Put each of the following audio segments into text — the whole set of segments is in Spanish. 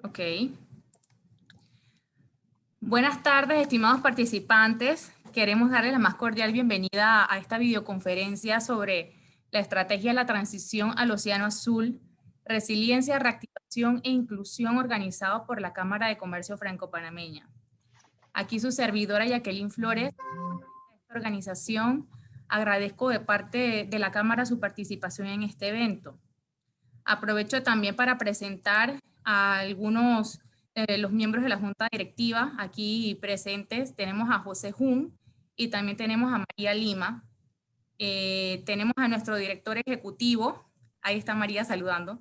Ok. Buenas tardes, estimados participantes. Queremos darles la más cordial bienvenida a esta videoconferencia sobre la estrategia de la transición al Océano Azul, resiliencia, reactivación e inclusión organizado por la Cámara de Comercio Franco-Panameña. Aquí su servidora Jacqueline Flores, de esta organización. Agradezco de parte de la Cámara su participación en este evento. Aprovecho también para presentar a algunos de los miembros de la Junta Directiva aquí presentes. Tenemos a José Jun y también tenemos a María Lima. Tenemos a nuestro director ejecutivo, ahí está María saludando.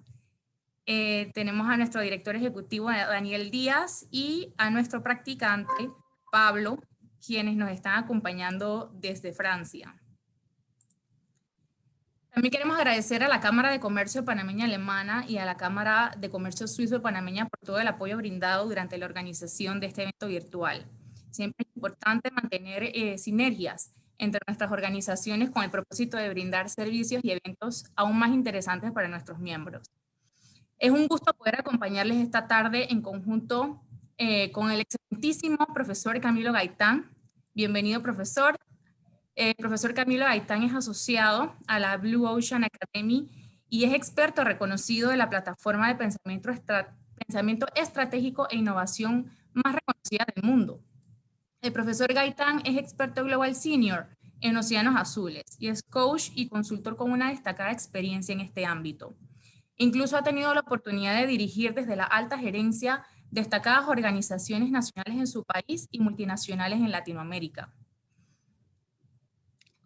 Tenemos a nuestro director ejecutivo Daniel Díaz y a nuestro practicante Pablo, quienes nos están acompañando desde Francia. También queremos agradecer a la Cámara de Comercio Panameña Alemana y a la Cámara de Comercio Suizo Panameña por todo el apoyo brindado durante la organización de este evento virtual. Siempre es importante mantener sinergias entre nuestras organizaciones con el propósito de brindar servicios y eventos aún más interesantes para nuestros miembros. Es un gusto poder acompañarles esta tarde en conjunto con el excelentísimo profesor Camilo Gaitán. Bienvenido, profesor. El profesor Camilo Gaitán es asociado a la Blue Ocean Academy y es experto reconocido de la plataforma de pensamiento estratégico e innovación más reconocida del mundo. El profesor Gaitán es experto global senior en océanos azules y es coach y consultor con una destacada experiencia en este ámbito. Incluso ha tenido la oportunidad de dirigir desde la alta gerencia destacadas organizaciones nacionales en su país y multinacionales en Latinoamérica.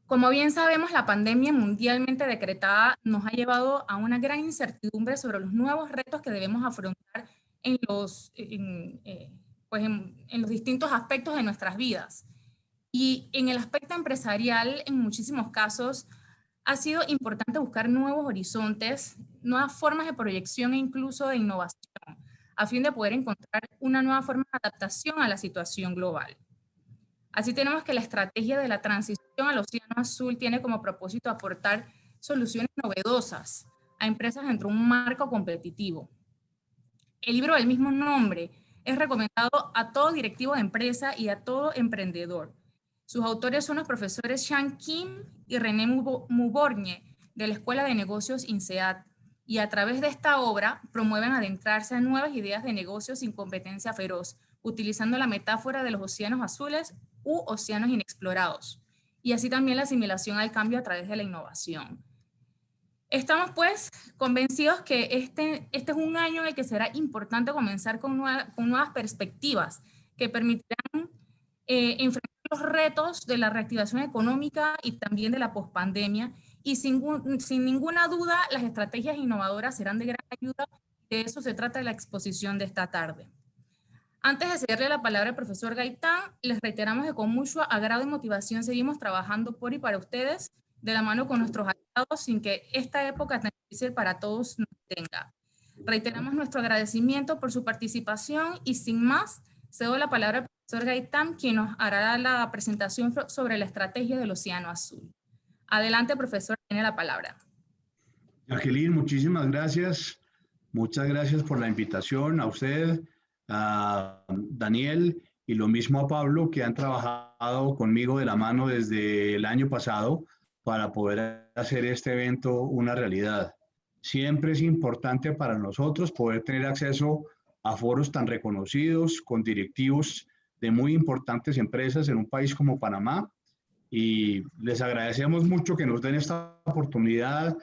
Como bien sabemos, la pandemia mundialmente decretada nos ha llevado a una gran incertidumbre sobre los nuevos retos que debemos afrontar en los distintos aspectos de nuestras vidas. Y en el aspecto empresarial, en muchísimos casos, ha sido importante buscar nuevos horizontes, nuevas formas de proyección e incluso de innovación, a fin de poder encontrar una nueva forma de adaptación a la situación global. Así tenemos que la estrategia de la transición al Océano Azul tiene como propósito aportar soluciones novedosas a empresas dentro de un marco competitivo. El libro del mismo nombre es recomendado a todo directivo de empresa y a todo emprendedor. Sus autores son los profesores Shang Kim y René Muborgne de la Escuela de Negocios INSEAD, y a través de esta obra promueven adentrarse a nuevas ideas de negocios sin competencia feroz, utilizando la metáfora de los océanos azules u océanos inexplorados, y así también la asimilación al cambio a través de la innovación. Estamos pues convencidos que este es un año en el que será importante comenzar con nuevas perspectivas que permitirán enfrentar los retos de la reactivación económica y también de la pospandemia, y sin ninguna duda las estrategias innovadoras serán de gran ayuda. De eso se trata la exposición de esta tarde. Antes de cederle la palabra al profesor Gaitán, les reiteramos que con mucho agrado y motivación seguimos trabajando por y para ustedes, de la mano con nuestros aliados, sin que esta época tan difícil para todos nos detenga. Reiteramos nuestro agradecimiento por su participación y sin más, cedo la palabra al profesor Gaitán, quien nos hará la presentación sobre la estrategia del Océano Azul. Adelante, profesor, tiene la palabra. Jacqueline, muchísimas gracias. Muchas gracias por la invitación a usted, a Daniel y lo mismo a Pablo, que han trabajado conmigo de la mano desde el año pasado para poder hacer este evento una realidad. Siempre es importante para nosotros poder tener acceso a foros tan reconocidos, con directivos de muy importantes empresas en un país como Panamá, y les agradecemos mucho que nos den esta oportunidad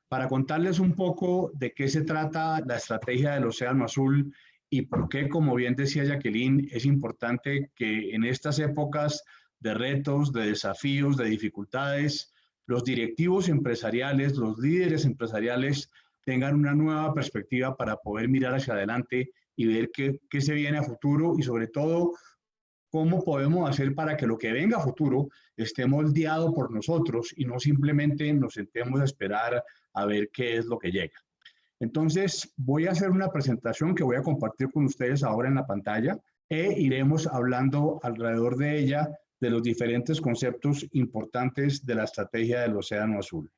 para contarles un poco de qué se trata la estrategia del Océano Azul y por qué, como bien decía Jacqueline, es importante que en estas épocas de retos, de desafíos, de dificultades, los directivos empresariales, los líderes empresariales tengan una nueva perspectiva para poder mirar hacia adelante y ver qué se viene a futuro, y sobre todo cómo podemos hacer para que lo que venga a futuro esté moldeado por nosotros y no simplemente nos sentemos a esperar a ver qué es lo que llega. Entonces, voy a hacer una presentación que voy a compartir con ustedes ahora en la pantalla, e iremos hablando alrededor de ella de los diferentes conceptos importantes de la estrategia del Océano Azul.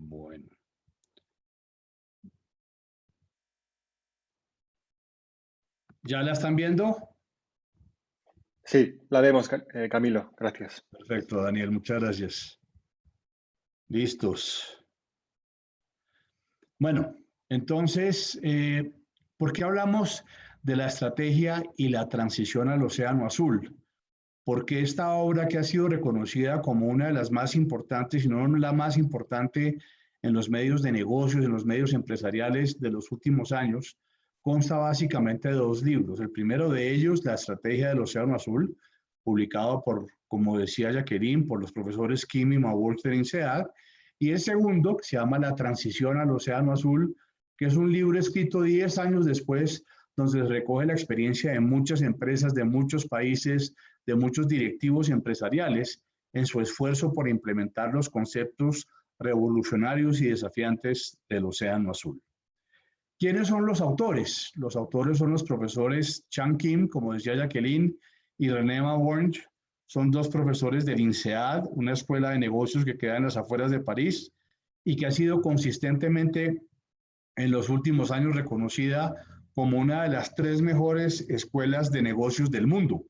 Bueno. ¿Ya la están viendo? Sí, la vemos, Camilo. Gracias. Perfecto, Daniel, muchas gracias. Listos. Bueno, entonces, ¿por qué hablamos de la estrategia y la transición al Océano Azul? Porque esta obra, que ha sido reconocida como una de las más importantes, si no la más importante en los medios de negocios, en los medios empresariales de los últimos años, consta básicamente de dos libros. El primero de ellos, La Estrategia del Océano Azul, publicado por, como decía Jacqueline, por los profesores Kim y Mawolf del INSEAD, y el segundo, que se llama La Transición al Océano Azul, que es un libro escrito 10 años después, donde se recoge la experiencia de muchas empresas, de muchos países, de muchos directivos empresariales en su esfuerzo por implementar los conceptos revolucionarios y desafiantes del Océano Azul. ¿Quiénes son los autores? Los autores son los profesores Chang Kim, como decía Jacqueline, y René Mawolf. Son dos profesores del INSEAD, una escuela de negocios que queda en las afueras de París y que ha sido consistentemente en los últimos años reconocida como una de las 3 mejores escuelas de negocios del mundo.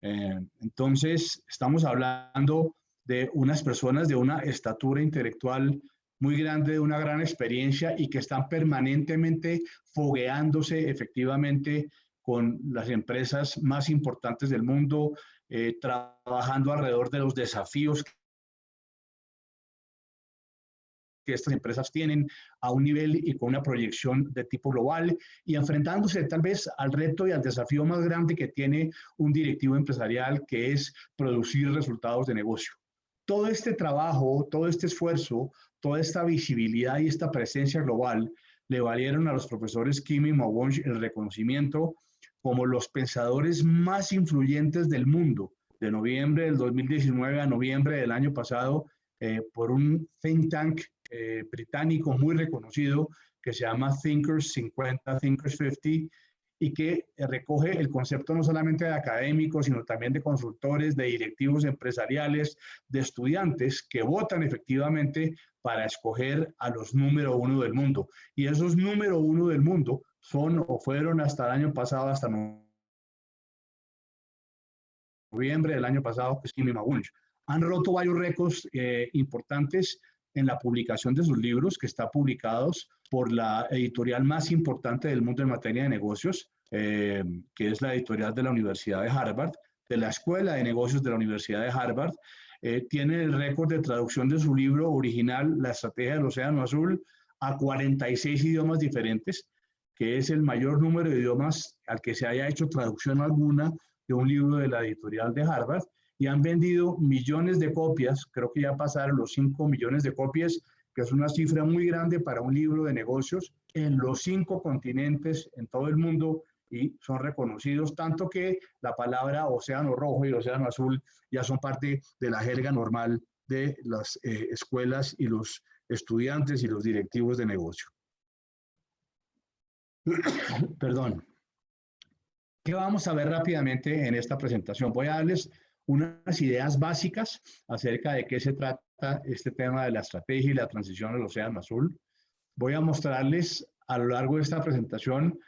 Entonces, estamos hablando de unas personas de una estatura intelectual muy grande, de una gran experiencia y que están permanentemente fogueándose efectivamente con las empresas más importantes del mundo, trabajando alrededor de los desafíos que estas empresas tienen a un nivel y con una proyección de tipo global y enfrentándose tal vez al reto y al desafío más grande que tiene un directivo empresarial, que es producir resultados de negocio. Todo este trabajo, todo este esfuerzo, toda esta visibilidad y esta presencia global le valieron a los profesores Kim y Mawolf el reconocimiento como los pensadores más influyentes del mundo, de noviembre del 2019 a noviembre del año pasado, por un think tank británico muy reconocido que se llama Thinkers 50, Thinkers 50, y que recoge el concepto no solamente de académicos, sino también de consultores, de directivos empresariales, de estudiantes que votan efectivamente para escoger a los número 1 del mundo. Y esos número 1 del mundo son o fueron hasta el año pasado, hasta noviembre del año pasado, pues Kim y Mawolf. Han roto varios récords importantes en la publicación de sus libros, que están publicados por la editorial más importante del mundo en materia de negocios, que es la editorial de la Universidad de Harvard, de la Escuela de Negocios de la Universidad de Harvard. Tiene el récord de traducción de su libro original, La Estrategia del Océano Azul, a 46 idiomas diferentes, que es el mayor número de idiomas al que se haya hecho traducción alguna de un libro de la editorial de Harvard, y han vendido millones de copias, creo que ya pasaron los 5 millones de copias, que es una cifra muy grande para un libro de negocios, en los 5 continentes, en todo el mundo, y son reconocidos, tanto que la palabra Océano Rojo y Océano Azul ya son parte de la jerga normal de las escuelas y los estudiantes y los directivos de negocio. Perdón. ¿Qué vamos a ver rápidamente en esta presentación? Voy a darles unas ideas básicas acerca de qué se trata este tema de la estrategia y la transición al Océano Azul. Voy a mostrarles a lo largo de esta presentación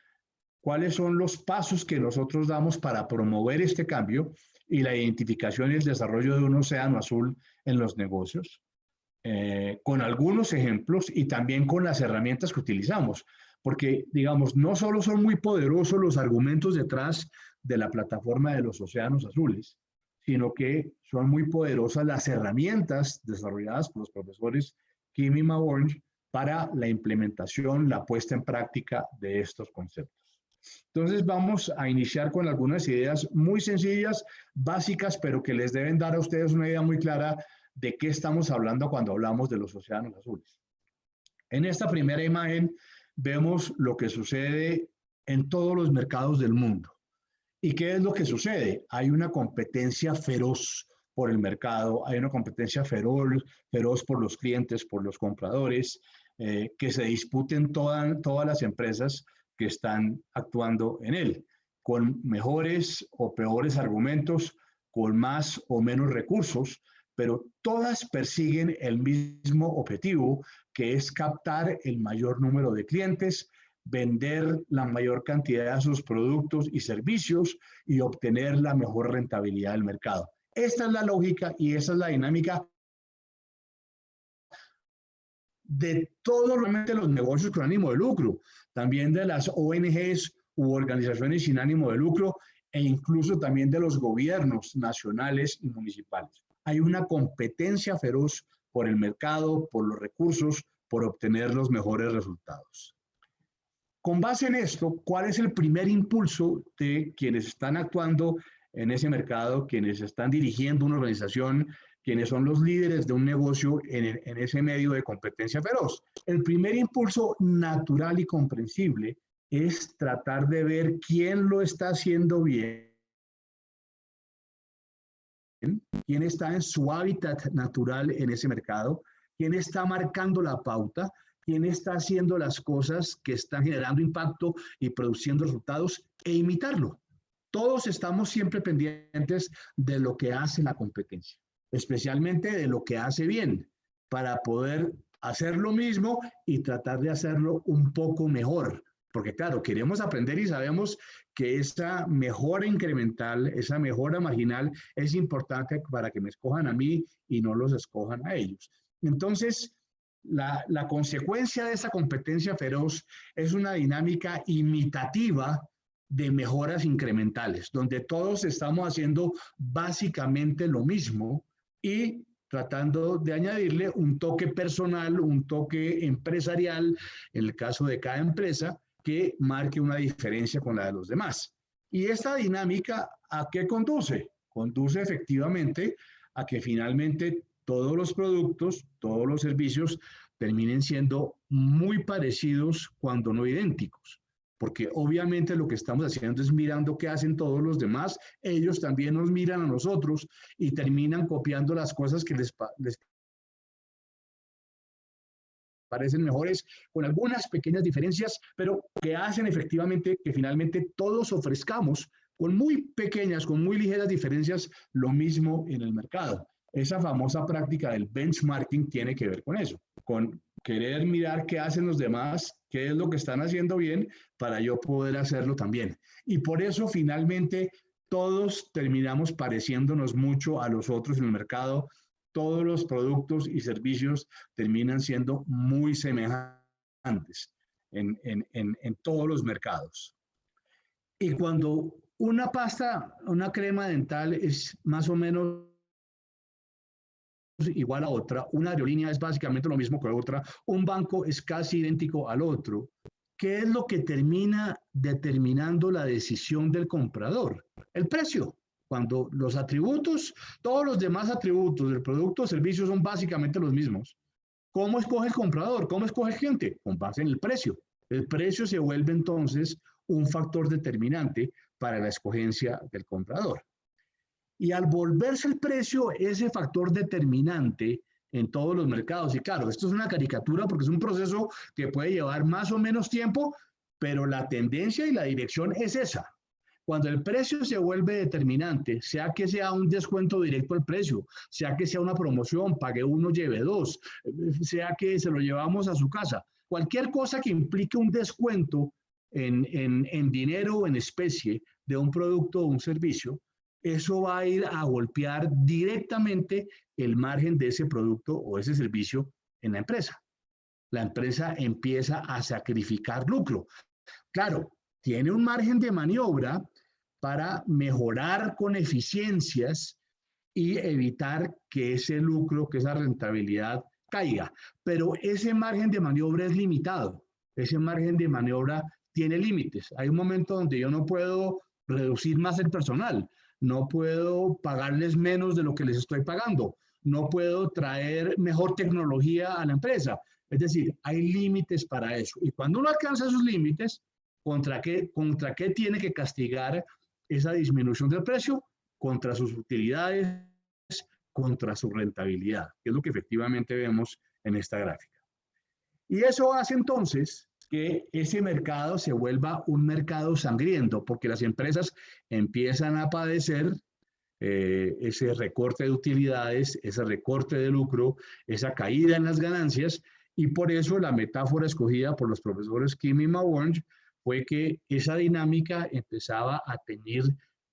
cuáles son los pasos que nosotros damos para promover este cambio y la identificación y el desarrollo de un océano azul en los negocios, con algunos ejemplos y también con las herramientas que utilizamos. Porque, digamos, no solo son muy poderosos los argumentos detrás de la plataforma de los océanos azules, sino que son muy poderosas las herramientas desarrolladas por los profesores Kim y Mawolf para la implementación, la puesta en práctica de estos conceptos. Entonces vamos a iniciar con algunas ideas muy sencillas, básicas, pero que les deben dar a ustedes una idea muy clara de qué estamos hablando cuando hablamos de los océanos azules. En esta primera imagen vemos lo que sucede en todos los mercados del mundo. ¿Y qué es lo que sucede? Hay una competencia feroz por el mercado, hay una competencia feroz por los clientes, por los compradores, que se disputen todas las empresas que están actuando en él, con mejores o peores argumentos, con más o menos recursos, pero todas persiguen el mismo objetivo, que es captar el mayor número de clientes, vender la mayor cantidad de sus productos y servicios y obtener la mejor rentabilidad del mercado. Esta es la lógica y esa es la dinámica de todos los negocios con ánimo de lucro, también de las ONGs u organizaciones sin ánimo de lucro e incluso también de los gobiernos nacionales y municipales. Hay una competencia feroz por el mercado, por los recursos, por obtener los mejores resultados. Con base en esto, ¿cuál es el primer impulso de quienes están actuando en ese mercado, quienes están dirigiendo una organización, quienes son los líderes de un negocio en ese medio de competencia feroz? El primer impulso natural y comprensible es tratar de ver quién lo está haciendo bien, quién está en su hábitat natural en ese mercado, quién está marcando la pauta, quién está haciendo las cosas que están generando impacto y produciendo resultados e imitarlo. Todos estamos siempre pendientes de lo que hace la competencia, especialmente de lo que hace bien, para poder hacer lo mismo y tratar de hacerlo un poco mejor. Porque claro, queremos aprender y sabemos que esa mejora incremental, esa mejora marginal es importante para que me escojan a mí y no los escojan a ellos. Entonces, la consecuencia de esa competencia feroz es una dinámica imitativa de mejoras incrementales, donde todos estamos haciendo básicamente lo mismo y tratando de añadirle un toque personal, un toque empresarial, en el caso de cada empresa, que marque una diferencia con la de los demás. Y esta dinámica, ¿a qué conduce? Conduce efectivamente a que finalmente todos los productos, todos los servicios terminen siendo muy parecidos cuando no idénticos. Porque obviamente lo que estamos haciendo es mirando qué hacen todos los demás, ellos también nos miran a nosotros y terminan copiando las cosas que les parecen mejores, con algunas pequeñas diferencias, pero que hacen efectivamente que finalmente todos ofrezcamos con muy pequeñas, con muy ligeras diferencias, lo mismo en el mercado. Esa famosa práctica del benchmarking tiene que ver con eso, con querer mirar qué hacen los demás, qué es lo que están haciendo bien para yo poder hacerlo también. Y por eso finalmente todos terminamos pareciéndonos mucho a los otros en el mercado. Todos los productos y servicios terminan siendo muy semejantes en todos los mercados. Y cuando una pasta, una crema dental es más o menos igual a otra, una aerolínea es básicamente lo mismo que otra, un banco es casi idéntico al otro, ¿qué es lo que termina determinando la decisión del comprador? El precio. Cuando los atributos, todos los demás atributos del producto o servicio son básicamente los mismos. ¿Cómo escoge el comprador? ¿Cómo escoge el cliente? Con base en el precio. El precio se vuelve entonces un factor determinante para la escogencia del comprador. Y al volverse el precio ese factor determinante en todos los mercados, y claro, esto es una caricatura porque es un proceso que puede llevar más o menos tiempo, pero la tendencia y la dirección es esa. Cuando el precio se vuelve determinante, sea que sea un descuento directo al precio, sea que sea una promoción, pague uno, lleve dos, sea que se lo llevamos a su casa, cualquier cosa que implique un descuento en dinero o en especie de un producto o un servicio, eso va a ir a golpear directamente el margen de ese producto o ese servicio en la empresa. La empresa empieza a sacrificar lucro. Claro, tiene un margen de maniobra para mejorar con eficiencias y evitar que ese lucro, que esa rentabilidad caiga. Pero ese margen de maniobra es limitado. Ese margen de maniobra tiene límites. Hay un momento donde yo no puedo reducir más el personal, no puedo pagarles menos de lo que les estoy pagando, no puedo traer mejor tecnología a la empresa. Es decir, hay límites para eso. Y cuando uno alcanza esos límites, ¿contra qué tiene que castigar esa disminución del precio? Contra sus utilidades, contra su rentabilidad, que es lo que efectivamente vemos en esta gráfica. Y eso hace entonces que ese mercado se vuelva un mercado sangriento, porque las empresas empiezan a padecer ese recorte de utilidades, ese recorte de lucro, esa caída en las ganancias, Y por eso la metáfora escogida por los profesores Kim y Mawonj fue que esa dinámica empezaba a teñir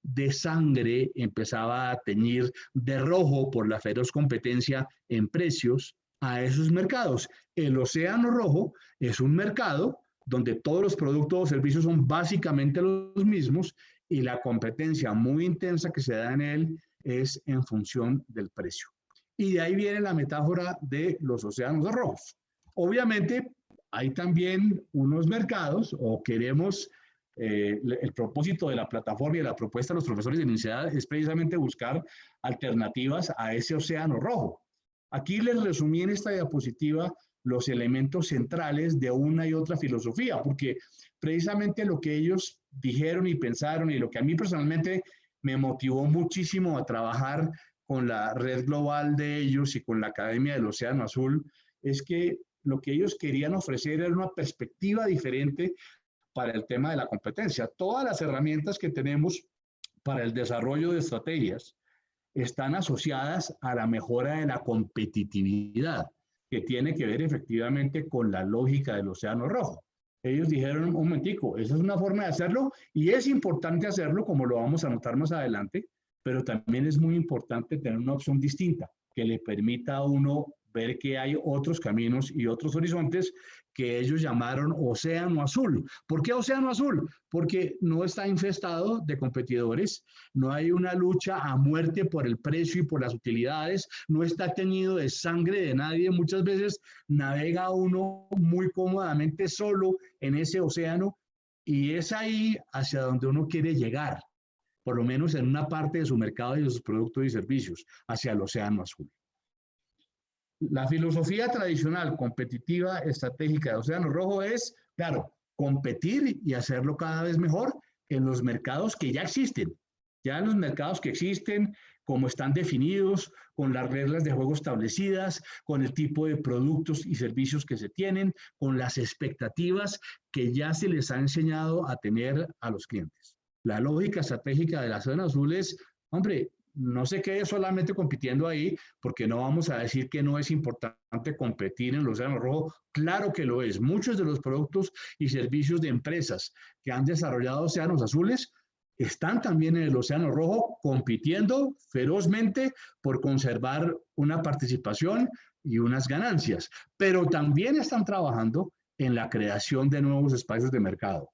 de sangre, empezaba a teñir de rojo por la feroz competencia en precios a esos mercados. El Océano Rojo es un mercado donde todos los productos o servicios son básicamente los mismos y la competencia muy intensa que se da en él es en función del precio. Y de ahí viene la metáfora de los océanos rojos. Obviamente, hay también unos mercados, o queremos, el propósito de la plataforma y de la propuesta de los profesores de universidad es precisamente buscar alternativas a ese océano rojo. Aquí les resumí en esta diapositiva los elementos centrales de una y otra filosofía, porque precisamente lo que ellos dijeron y pensaron y lo que a mí personalmente me motivó muchísimo a trabajar con la red global de ellos y con la Academia del Océano Azul, es que lo que ellos querían ofrecer era una perspectiva diferente para el tema de la competencia. Todas las herramientas que tenemos para el desarrollo de estrategias están asociadas a la mejora de la competitividad, que tiene que ver efectivamente con la lógica del Océano Rojo. Ellos dijeron, un momentico, esa es una forma de hacerlo y es importante hacerlo, como lo vamos a notar más adelante, pero también es muy importante tener una opción distinta que le permita a uno ver que hay otros caminos y otros horizontes que ellos llamaron Océano Azul. ¿Por qué Océano Azul? Porque no está infestado de competidores, no hay una lucha a muerte por el precio y por las utilidades, no está teñido de sangre de nadie. Muchas veces navega uno muy cómodamente solo en ese océano y es ahí hacia donde uno quiere llegar, por lo menos en una parte de su mercado y de sus productos y servicios, hacia el Océano Azul. La filosofía tradicional, competitiva, estratégica de Océano Rojo es, claro, competir y hacerlo cada vez mejor en los mercados que ya existen. Ya en los mercados que existen, como están definidos, con las reglas de juego establecidas, con el tipo de productos y servicios que se tienen, con las expectativas que ya se les ha enseñado a tener a los clientes. La lógica estratégica de la Océano Azul es, hombre, no se quede solamente compitiendo ahí, porque no vamos a decir que no es importante competir en el Océano Rojo. Claro que lo es. Muchos de los productos y servicios de empresas que han desarrollado océanos azules están también en el Océano Rojo compitiendo ferozmente por conservar una participación y unas ganancias, pero también están trabajando en la creación de nuevos espacios de mercado.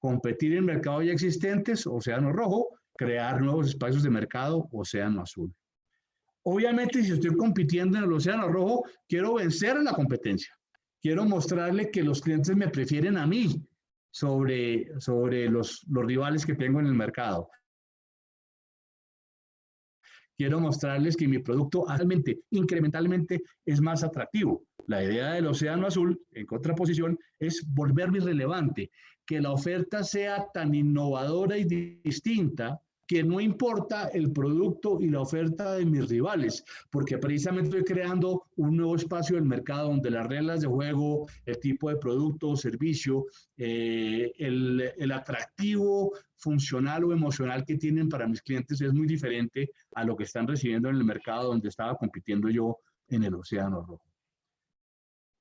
Competir en mercados ya existentes, Océano Rojo, crear nuevos espacios de mercado, Océano Azul. Obviamente, si estoy compitiendo en el Océano Rojo, quiero vencer a la competencia. Quiero mostrarle que los clientes me prefieren a mí sobre los rivales que tengo en el mercado. Quiero mostrarles que mi producto realmente, incrementalmente, es más atractivo. La idea del Océano Azul, en contraposición, es volverme irrelevante, que la oferta sea tan innovadora y distinta que no importa el producto y la oferta de mis rivales, porque precisamente estoy creando un nuevo espacio del mercado donde las reglas de juego, el tipo de producto o servicio, el atractivo funcional o emocional que tienen para mis clientes es muy diferente a lo que están recibiendo en el mercado donde estaba compitiendo yo en el Océano Rojo.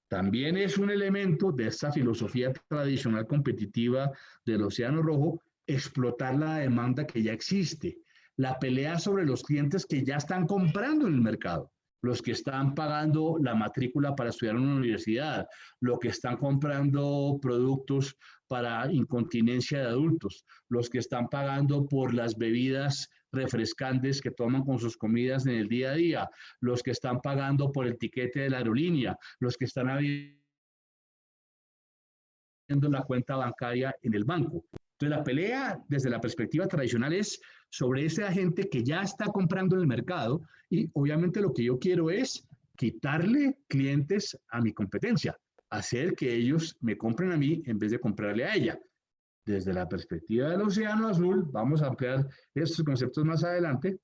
También es un elemento de esta filosofía tradicional competitiva del Océano Rojo explotar la demanda que ya existe, la pelea sobre los clientes que ya están comprando en el mercado, los que están pagando la matrícula para estudiar en una universidad, los que están comprando productos para incontinencia de adultos, los que están pagando por las bebidas refrescantes que toman con sus comidas en el día a día, los que están pagando por el tiquete de la aerolínea, los que están abriendo la cuenta bancaria en el banco. Entonces, la pelea desde la perspectiva tradicional es sobre ese agente que ya está comprando en el mercado y obviamente lo que yo quiero es quitarle clientes a mi competencia, hacer que ellos me compren a mí en vez de comprarle a ella. Desde la perspectiva del Océano Azul, vamos a ampliar estos conceptos más adelante,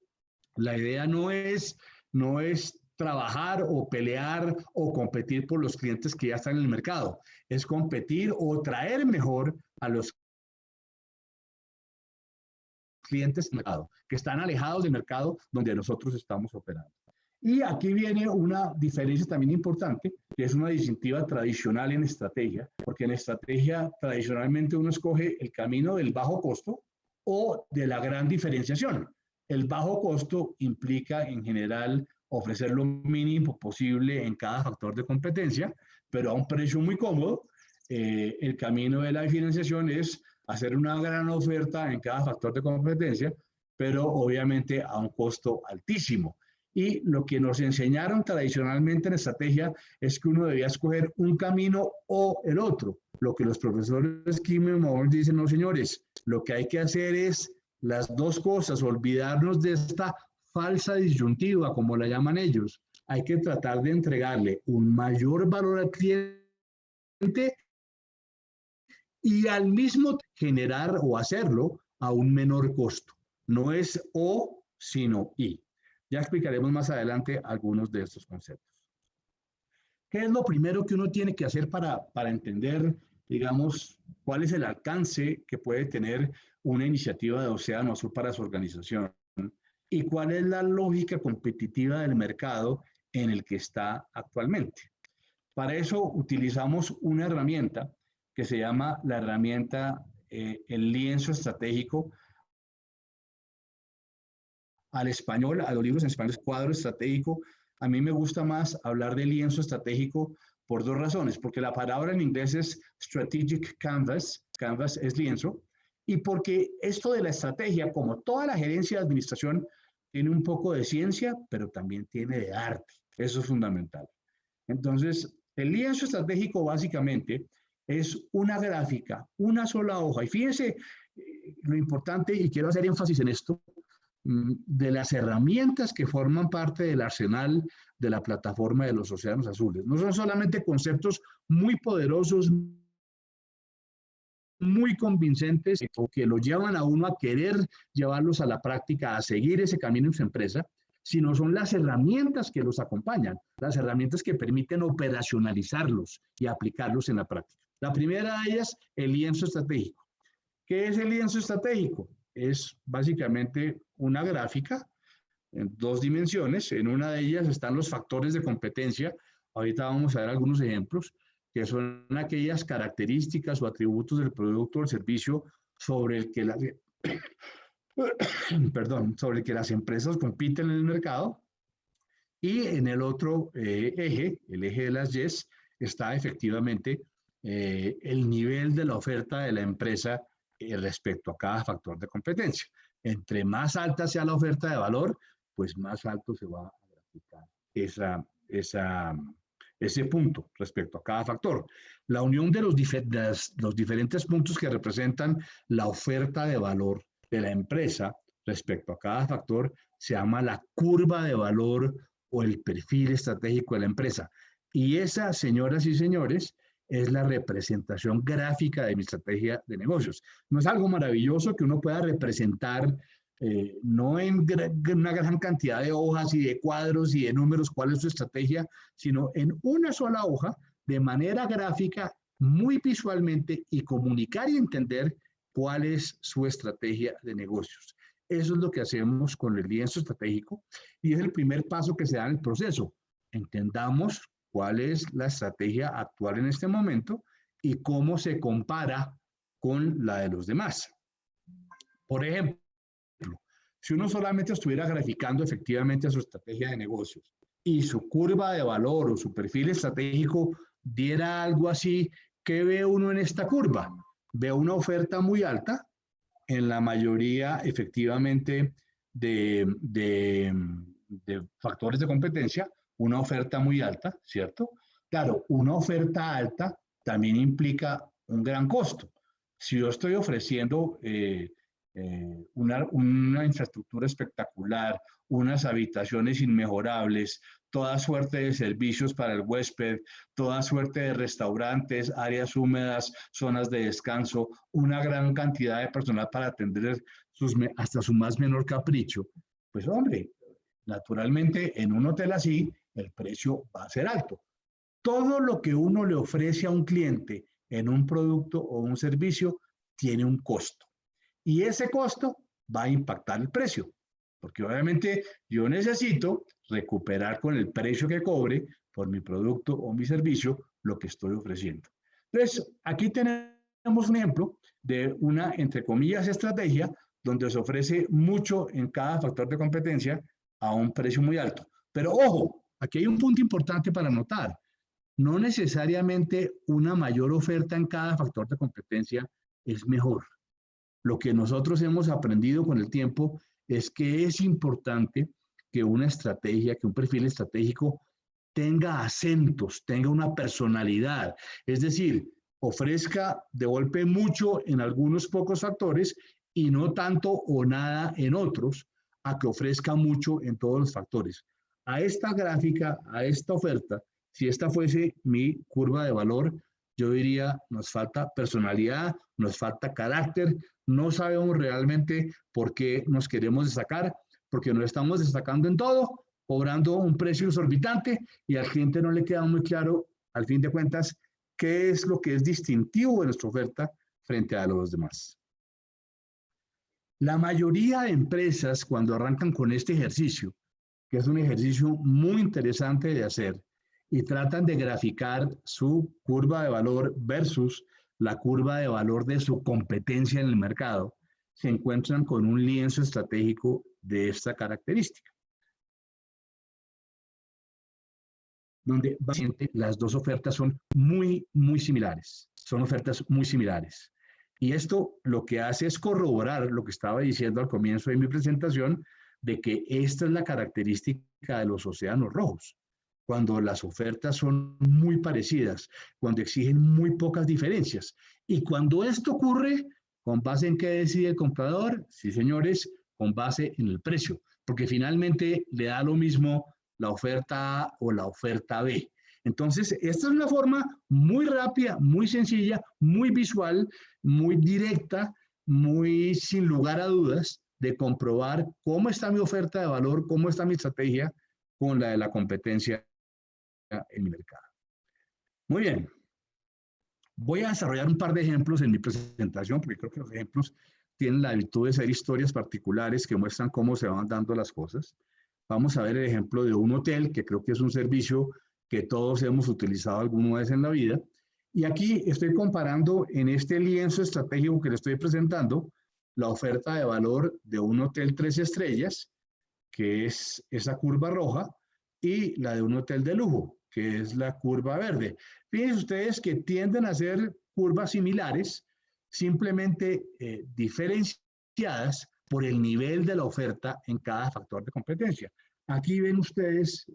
la idea no es trabajar o pelear o competir por los clientes que ya están en el mercado, es competir o traer mejor a los clientes del mercado, que están alejados del mercado donde nosotros estamos operando. Y aquí viene una diferencia también importante, que es una distintiva tradicional en estrategia, porque en estrategia tradicionalmente uno escoge el camino del bajo costo o de la gran diferenciación. El bajo costo implica en general ofrecer lo mínimo posible en cada factor de competencia, pero a un precio muy cómodo. El camino de la diferenciación es hacer una gran oferta en cada factor de competencia, pero obviamente a un costo altísimo. Y lo que nos enseñaron tradicionalmente en estrategia es que uno debía escoger un camino o el otro. Lo que los profesores Kim y Moore dicen, no señores, lo que hay que hacer es las dos cosas, olvidarnos de esta falsa disyuntiva, como la llaman ellos. Hay que tratar de entregarle un mayor valor al cliente y al mismo generar o hacerlo a un menor costo. No es o, sino y. Ya explicaremos más adelante algunos de estos conceptos. ¿Qué es lo primero que uno tiene que hacer para entender, digamos, cuál es el alcance que puede tener una iniciativa de Océano Azul para su organización? ¿Y cuál es la lógica competitiva del mercado en el que está actualmente? Para eso utilizamos una herramienta que se llama la herramienta el lienzo estratégico. Al español, a los libros en español, cuadro estratégico. A mí me gusta más hablar de lienzo estratégico por dos razones, porque la palabra en inglés es strategic canvas, canvas es lienzo, y porque esto de la estrategia, como toda la gerencia de administración, tiene un poco de ciencia, pero también tiene de arte. Eso es fundamental. Entonces, el lienzo estratégico básicamente es una gráfica, una sola hoja. Y fíjense lo importante, y quiero hacer énfasis en esto, de las herramientas que forman parte del arsenal de la plataforma de los océanos azules. No son solamente conceptos muy poderosos, muy convincentes, o que lo llevan a uno a querer llevarlos a la práctica, a seguir ese camino en su empresa, sino son las herramientas que los acompañan, las herramientas que permiten operacionalizarlos y aplicarlos en la práctica. La primera de ellas, el lienzo estratégico. ¿Qué es el lienzo estratégico? Es básicamente una gráfica en dos dimensiones. En una de ellas están los factores de competencia. Ahorita vamos a ver algunos ejemplos, que son aquellas características o atributos del producto o el servicio sobre el que las, sobre el que las empresas compiten en el mercado. Y en el otro eje, el eje de las Ys, está efectivamente el nivel de la oferta de la empresa respecto a cada factor de competencia. Entre más alta sea la oferta de valor, pues más alto se va a graficar ese punto respecto a cada factor. La unión de los diferentes puntos que representan la oferta de valor de la empresa respecto a cada factor se llama la curva de valor o el perfil estratégico de la empresa. Y esa, señoras y señores, es la representación gráfica de mi estrategia de negocios. No es algo maravilloso que uno pueda representar, no en una gran cantidad de hojas y de cuadros y de números cuál es su estrategia, sino en una sola hoja, de manera gráfica, muy visualmente, y comunicar y entender cuál es su estrategia de negocios. Eso es lo que hacemos con el lienzo estratégico y es el primer paso que se da en el proceso. Entendamos cuál es la estrategia actual en este momento y cómo se compara con la de los demás. Por ejemplo, si uno solamente estuviera graficando efectivamente su estrategia de negocios y su curva de valor o su perfil estratégico diera algo así, ¿qué ve uno en esta curva? Ve una oferta muy alta en la mayoría efectivamente de factores de competencia, una oferta muy alta, ¿cierto? Claro, una oferta alta también implica un gran costo. Si yo estoy ofreciendo una infraestructura espectacular, unas habitaciones inmejorables, toda suerte de servicios para el huésped, toda suerte de restaurantes, áreas húmedas, zonas de descanso, una gran cantidad de personal para atender hasta su más menor capricho, pues hombre, naturalmente en un hotel así el precio va a ser alto. Todo lo que uno le ofrece a un cliente en un producto o un servicio tiene un costo. Y ese costo va a impactar el precio. porque obviamente yo necesito recuperar con el precio que cobre por mi producto o mi servicio lo que estoy ofreciendo. Entonces, aquí tenemos un ejemplo de una, entre comillas, estrategia donde se ofrece mucho en cada factor de competencia a un precio muy alto. Pero ojo, aquí hay un punto importante para notar. No necesariamente una mayor oferta en cada factor de competencia es mejor. Lo que nosotros hemos aprendido con el tiempo es que es importante que una estrategia, que un perfil estratégico tenga acentos, tenga una personalidad. Es decir, ofrezca de golpe mucho en algunos pocos factores y no tanto o nada en otros, a que ofrezca mucho en todos los factores. A esta gráfica, a esta oferta, si esta fuese mi curva de valor, yo diría, nos falta personalidad, nos falta carácter, no sabemos realmente por qué nos queremos destacar, porque nos estamos destacando en todo, cobrando un precio exorbitante y al cliente no le queda muy claro, al fin de cuentas, qué es lo que es distintivo de nuestra oferta frente a los demás. La mayoría de empresas, cuando arrancan con este ejercicio, que es un ejercicio muy interesante de hacer, y tratan de graficar su curva de valor versus la curva de valor de su competencia en el mercado, se encuentran con un lienzo estratégico de esta característica, donde básicamente las dos ofertas son muy similares. Son ofertas muy similares. Y esto lo que hace es corroborar lo que estaba diciendo al comienzo de mi presentación, de que esta es la característica de los océanos rojos. Cuando las ofertas son muy parecidas, cuando exigen muy pocas diferencias. Y cuando esto ocurre, ¿con base en qué decide el comprador? Sí, señores, con base en el precio, porque finalmente le da lo mismo la oferta A o la oferta B. Entonces, esta es una forma muy rápida, muy sencilla, muy visual, muy directa, muy sin lugar a dudas de comprobar cómo está mi oferta de valor, cómo está mi estrategia con la de la competencia en mi mercado. Muy bien. Voy a desarrollar un par de ejemplos en mi presentación, porque creo que los ejemplos tienen la virtud de ser historias particulares que muestran cómo se van dando las cosas. Vamos a ver el ejemplo de un hotel, que creo que es un servicio que todos hemos utilizado alguna vez en la vida. Y aquí estoy comparando en este lienzo estratégico que le estoy presentando la oferta de valor de un hotel 3 estrellas, que es esa curva roja, y la de un hotel de lujo, que es la curva verde. Fíjense ustedes que tienden a ser curvas similares, simplemente diferenciadas por el nivel de la oferta en cada factor de competencia. Aquí ven ustedes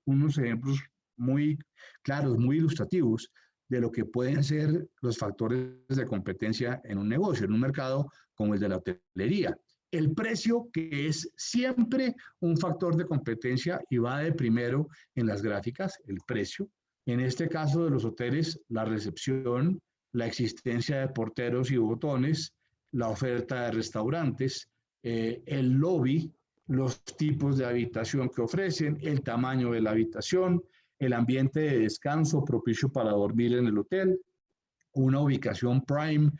unos ejemplos muy claros, muy ilustrativos de lo que pueden ser los factores de competencia en un negocio, en un mercado como el de la hotelería. El precio, que es siempre un factor de competencia y va de primero en las gráficas, el precio. En este caso de los hoteles, la recepción, la existencia de porteros y botones, la oferta de restaurantes, el lobby, los tipos de habitación que ofrecen, el tamaño de la habitación, el ambiente de descanso propicio para dormir en el hotel, una ubicación prime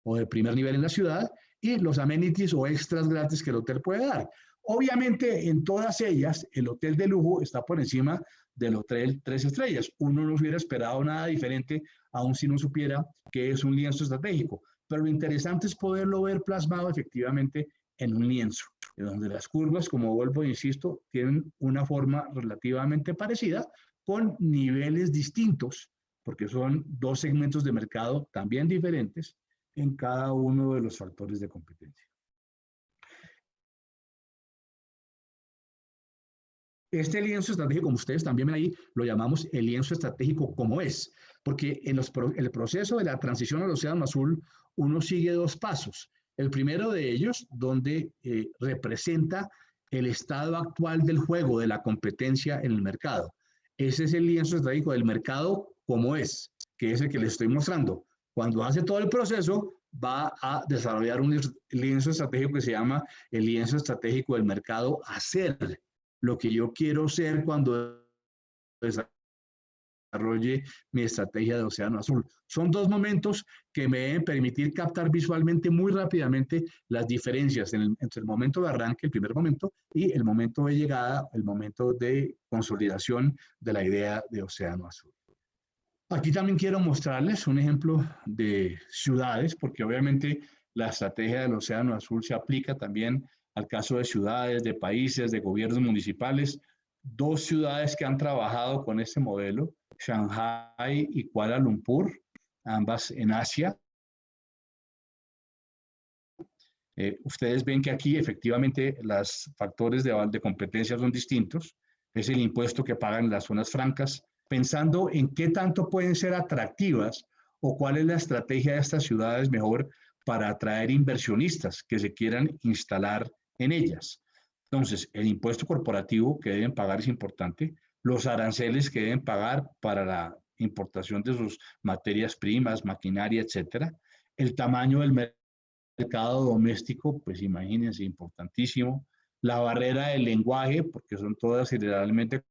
o de primer nivel en la ciudad y los amenities o extras gratis que el hotel puede dar. Obviamente, en todas ellas, el hotel de lujo está por encima del hotel 3 estrellas. Uno no hubiera esperado nada diferente, aun si no supiera que es un lienzo estratégico. Pero lo interesante es poderlo ver plasmado efectivamente en un lienzo, en donde las curvas, como vuelvo e insisto, tienen una forma relativamente parecida, con niveles distintos, porque son dos segmentos de mercado también diferentes, en cada uno de los factores de competencia. Este lienzo estratégico, como ustedes también ven ahí, lo llamamos el lienzo estratégico como es, porque en el proceso de la transición al océano azul, uno sigue dos pasos. El primero de ellos, donde representa el estado actual del juego, de la competencia en el mercado. Ese es el lienzo estratégico del mercado como es, que es el que les estoy mostrando. Cuando hace todo el proceso, va a desarrollar un lienzo estratégico que se llama el lienzo estratégico del mercado a ser, lo que yo quiero ser cuando desarrolle mi estrategia de Océano Azul. Son dos momentos que me deben permitir captar visualmente muy rápidamente las diferencias entre el momento de arranque, el primer momento, y el momento de llegada, el momento de consolidación de la idea de Océano Azul. Aquí también quiero mostrarles un ejemplo de ciudades, porque obviamente la estrategia del Océano Azul se aplica también al caso de ciudades, de países, de gobiernos municipales. Dos ciudades que han trabajado con este modelo, Shanghái y Kuala Lumpur, ambas en Asia. Ustedes ven que aquí efectivamente los factores de competencia son distintos. Es el impuesto que pagan las zonas francas, pensando en qué tanto pueden ser atractivas o cuál es la estrategia de estas ciudades mejor para atraer inversionistas que se quieran instalar en ellas. Entonces, el impuesto corporativo que deben pagar es importante, los aranceles que deben pagar para la importación de sus materias primas, maquinaria, etcétera, el tamaño del mercado doméstico, pues imagínense, importantísimo, la barrera del lenguaje, porque son todas generalmente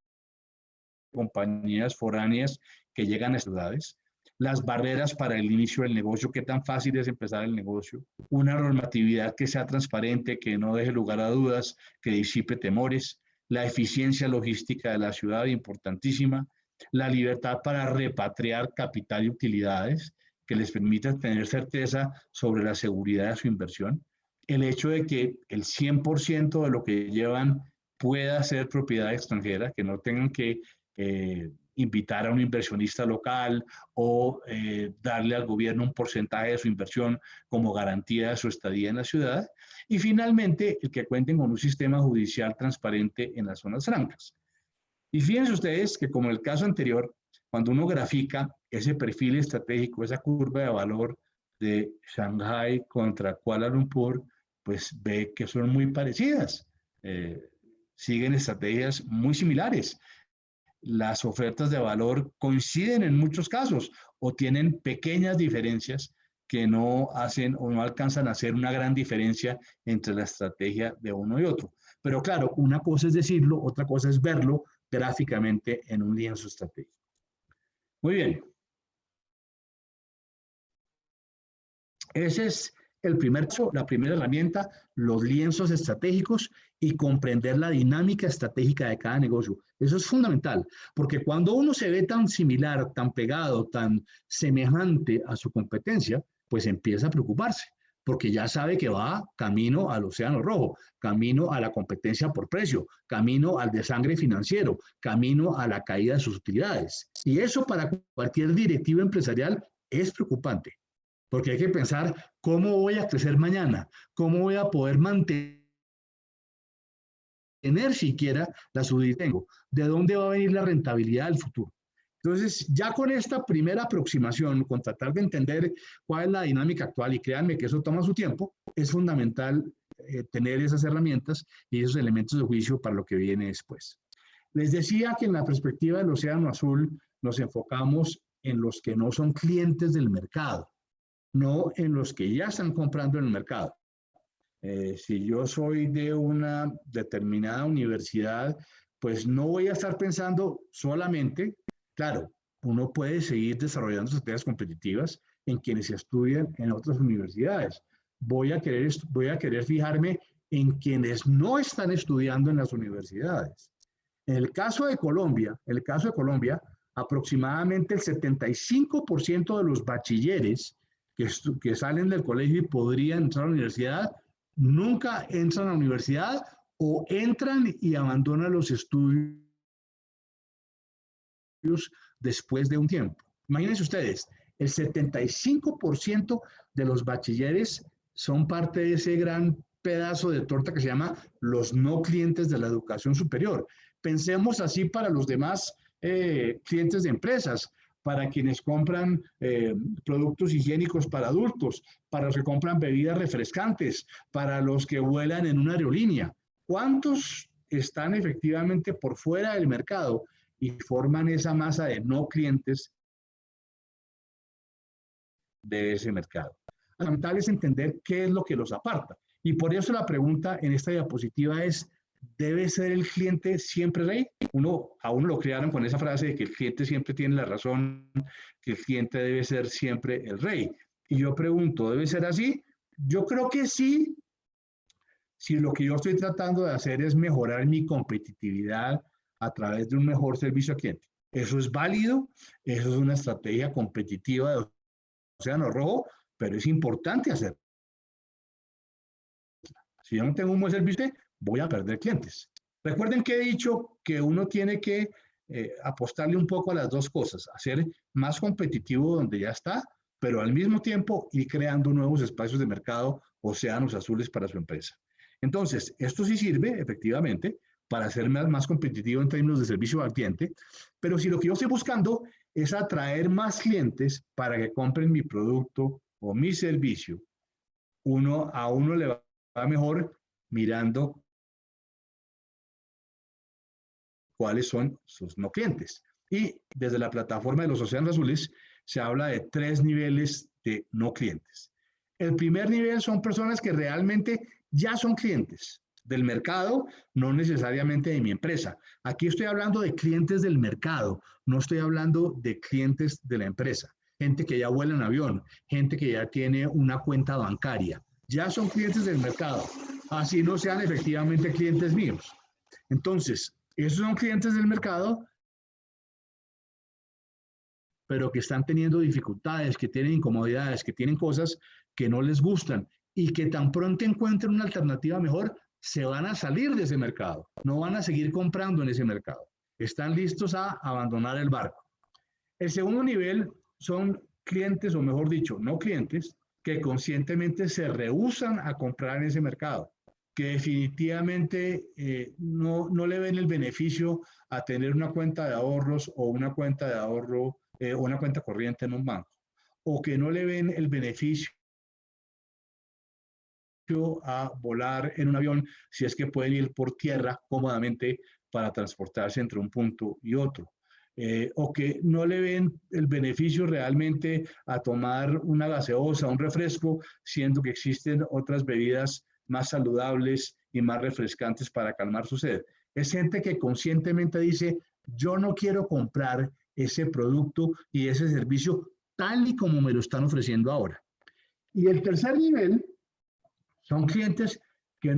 compañías foráneas que llegan a ciudades, las barreras para el inicio del negocio, qué tan fácil es empezar el negocio, una normatividad que sea transparente, que no deje lugar a dudas, que disipe temores, la eficiencia logística de la ciudad, importantísima, la libertad para repatriar capital y utilidades, que les permita tener certeza sobre la seguridad de su inversión, el hecho de que el 100% de lo que llevan pueda ser propiedad extranjera, que no tengan que invitar a un inversionista local o darle al gobierno un porcentaje de su inversión como garantía de su estadía en la ciudad. Y finalmente, el que cuenten con un sistema judicial transparente en las zonas francas. Y fíjense ustedes que como en el caso anterior, cuando uno grafica ese perfil estratégico, esa curva de valor de Shanghái contra Kuala Lumpur, pues ve que son muy parecidas. Siguen estrategias muy similares. Las ofertas de valor coinciden en muchos casos o tienen pequeñas diferencias que no hacen o no alcanzan a hacer una gran diferencia entre la estrategia de uno y otro. Pero claro, una cosa es decirlo, otra cosa es verlo gráficamente en un lienzo estratégico. Muy bien. Ese es el primer paso, la primera herramienta, los lienzos estratégicos y comprender la dinámica estratégica de cada negocio. Eso es fundamental, porque cuando uno se ve tan similar, tan pegado, tan semejante a su competencia, pues empieza a preocuparse, porque ya sabe que va camino al océano rojo, camino a la competencia por precio, camino al desangre financiero, camino a la caída de sus utilidades. Y eso para cualquier directivo empresarial es preocupante. Porque hay que pensar cómo voy a crecer mañana, cómo voy a poder mantener siquiera la subida que tengo, de dónde va a venir la rentabilidad del futuro. Entonces, ya con esta primera aproximación, con tratar de entender cuál es la dinámica actual, y créanme que eso toma su tiempo, es fundamental tener esas herramientas y esos elementos de juicio para lo que viene después. Les decía que en la perspectiva del Océano Azul nos enfocamos en los que no son clientes del mercado, no en los que ya están comprando en el mercado. Si yo soy de una determinada universidad, pues no voy a estar pensando solamente, claro, uno puede seguir desarrollando estrategias competitivas en quienes estudian en otras universidades. Voy a querer fijarme en quienes no están estudiando en las universidades. En el caso de Colombia, aproximadamente el 75% de los bachilleres que salen del colegio y podrían entrar a la universidad, nunca entran a la universidad o entran y abandonan los estudios después de un tiempo. Imagínense ustedes, el 75% de los bachilleres son parte de ese gran pedazo de torta que se llama los no clientes de la educación superior. Pensemos así para los demás clientes de empresas, para quienes compran productos higiénicos para adultos, para los que compran bebidas refrescantes, para los que vuelan en una aerolínea. ¿Cuántos están efectivamente por fuera del mercado y forman esa masa de no clientes de ese mercado? Fundamental es entender qué es lo que los aparta. Y por eso la pregunta en esta diapositiva es, ¿Debe ser el cliente siempre rey? A uno lo crearon con esa frase de que el cliente siempre tiene la razón, que el cliente debe ser siempre el rey. Y yo pregunto, ¿debe ser así? Yo creo que sí, si lo que yo estoy tratando de hacer es mejorar mi competitividad a través de un mejor servicio al cliente. Eso es válido, eso es una estrategia competitiva de Océano Rojo, pero es importante hacerlo. Si yo no tengo un buen servicio, voy a perder clientes. Recuerden que he dicho que uno tiene que apostarle un poco a las dos cosas, hacer más competitivo donde ya está, pero al mismo tiempo ir creando nuevos espacios de mercado, océanos azules para su empresa. Entonces, esto sí sirve, efectivamente, para ser más competitivo en términos de servicio al cliente, pero si lo que yo estoy buscando es atraer más clientes para que compren mi producto o mi servicio, a uno le va mejor mirando cuáles son sus no clientes. Y desde la plataforma de los océanos azules se habla de 3 niveles de no clientes. El primer nivel son personas que realmente ya son clientes del mercado, no necesariamente de mi empresa. Aquí estoy hablando de clientes del mercado, no estoy hablando de clientes de la empresa. Gente que ya vuela en avión, gente que ya tiene una cuenta bancaria. Ya son clientes del mercado, así no sean efectivamente clientes míos. Entonces, esos son clientes del mercado, pero que están teniendo dificultades, que tienen incomodidades, que tienen cosas que no les gustan y que tan pronto encuentren una alternativa mejor, se van a salir de ese mercado, no van a seguir comprando en ese mercado. Están listos a abandonar el barco. El segundo nivel son clientes, o mejor dicho, no clientes, que conscientemente se rehúsan a comprar en ese mercado, que definitivamente no le ven el beneficio a tener una cuenta de ahorros o una cuenta de ahorro o una cuenta corriente en un banco, o que no le ven el beneficio a volar en un avión si es que pueden ir por tierra cómodamente para transportarse entre un punto y otro. O que no le ven el beneficio realmente a tomar una gaseosa, un refresco, siendo que existen otras bebidas más saludables y más refrescantes para calmar su sed. Es gente que conscientemente dice, yo no quiero comprar ese producto y ese servicio tal y como me lo están ofreciendo ahora. Y el tercer nivel son clientes que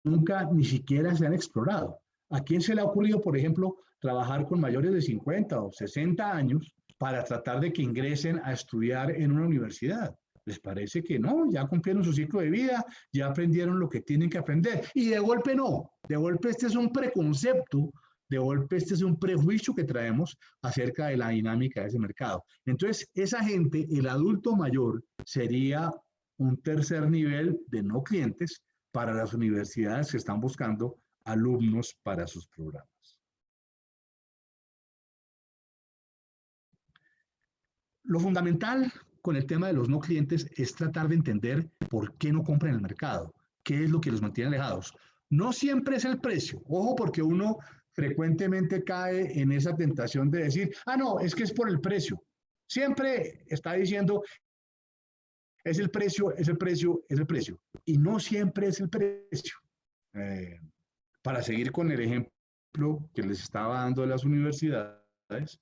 nunca ni siquiera se han explorado. ¿A quién se le ha ocurrido, por ejemplo, trabajar con mayores de 50 o 60 años para tratar de que ingresen a estudiar en una universidad? Les parece que no, ya cumplieron su ciclo de vida, ya aprendieron lo que tienen que aprender. Y de golpe no, de golpe este es un preconcepto, de golpe este es un prejuicio que traemos acerca de la dinámica de ese mercado. Entonces, esa gente, el adulto mayor, sería un tercer nivel de no clientes para las universidades que están buscando alumnos para sus programas. Lo fundamental con el tema de los no clientes es tratar de entender por qué no compran en el mercado, qué es lo que los mantiene alejados. No siempre es el precio, ojo, porque uno frecuentemente cae en esa tentación de decir, no, es que es por el precio. Siempre está diciendo, es el precio, es el precio, es el precio. Y no siempre es el precio. Para seguir con el ejemplo que les estaba dando de las universidades,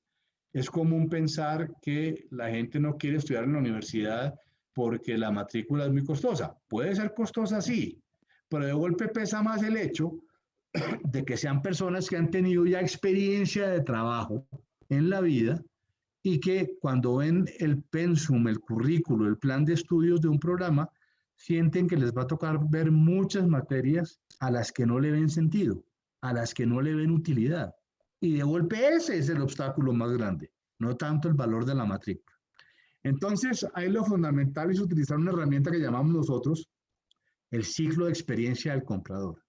es común pensar que la gente no quiere estudiar en la universidad porque la matrícula es muy costosa. Puede ser costosa, sí, pero de golpe pesa más el hecho de que sean personas que han tenido ya experiencia de trabajo en la vida y que cuando ven el pensum, el currículo, el plan de estudios de un programa, sienten que les va a tocar ver muchas materias a las que no le ven sentido, a las que no le ven utilidad. Y de golpe ese es el obstáculo más grande, no tanto el valor de la matrícula. Entonces, ahí lo fundamental es utilizar una herramienta que llamamos nosotros el ciclo de experiencia del comprador.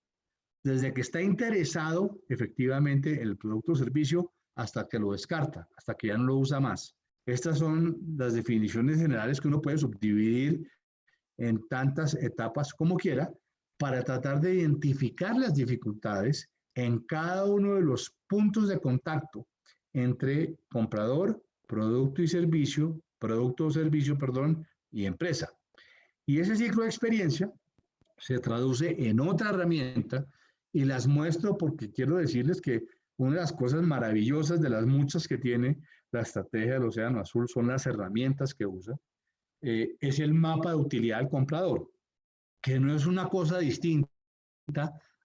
Desde que está interesado efectivamente en el producto o servicio hasta que lo descarta, hasta que ya no lo usa más. Estas son las definiciones generales que uno puede subdividir en tantas etapas como quiera para tratar de identificar las dificultades en cada uno de los puntos de contacto entre comprador, producto y servicio, producto o servicio, perdón, y empresa. Y ese ciclo de experiencia se traduce en otra herramienta y las muestro porque quiero decirles que una de las cosas maravillosas de las muchas que tiene la estrategia del Océano Azul son las herramientas que usa. Es el mapa de utilidad del comprador, que no es una cosa distinta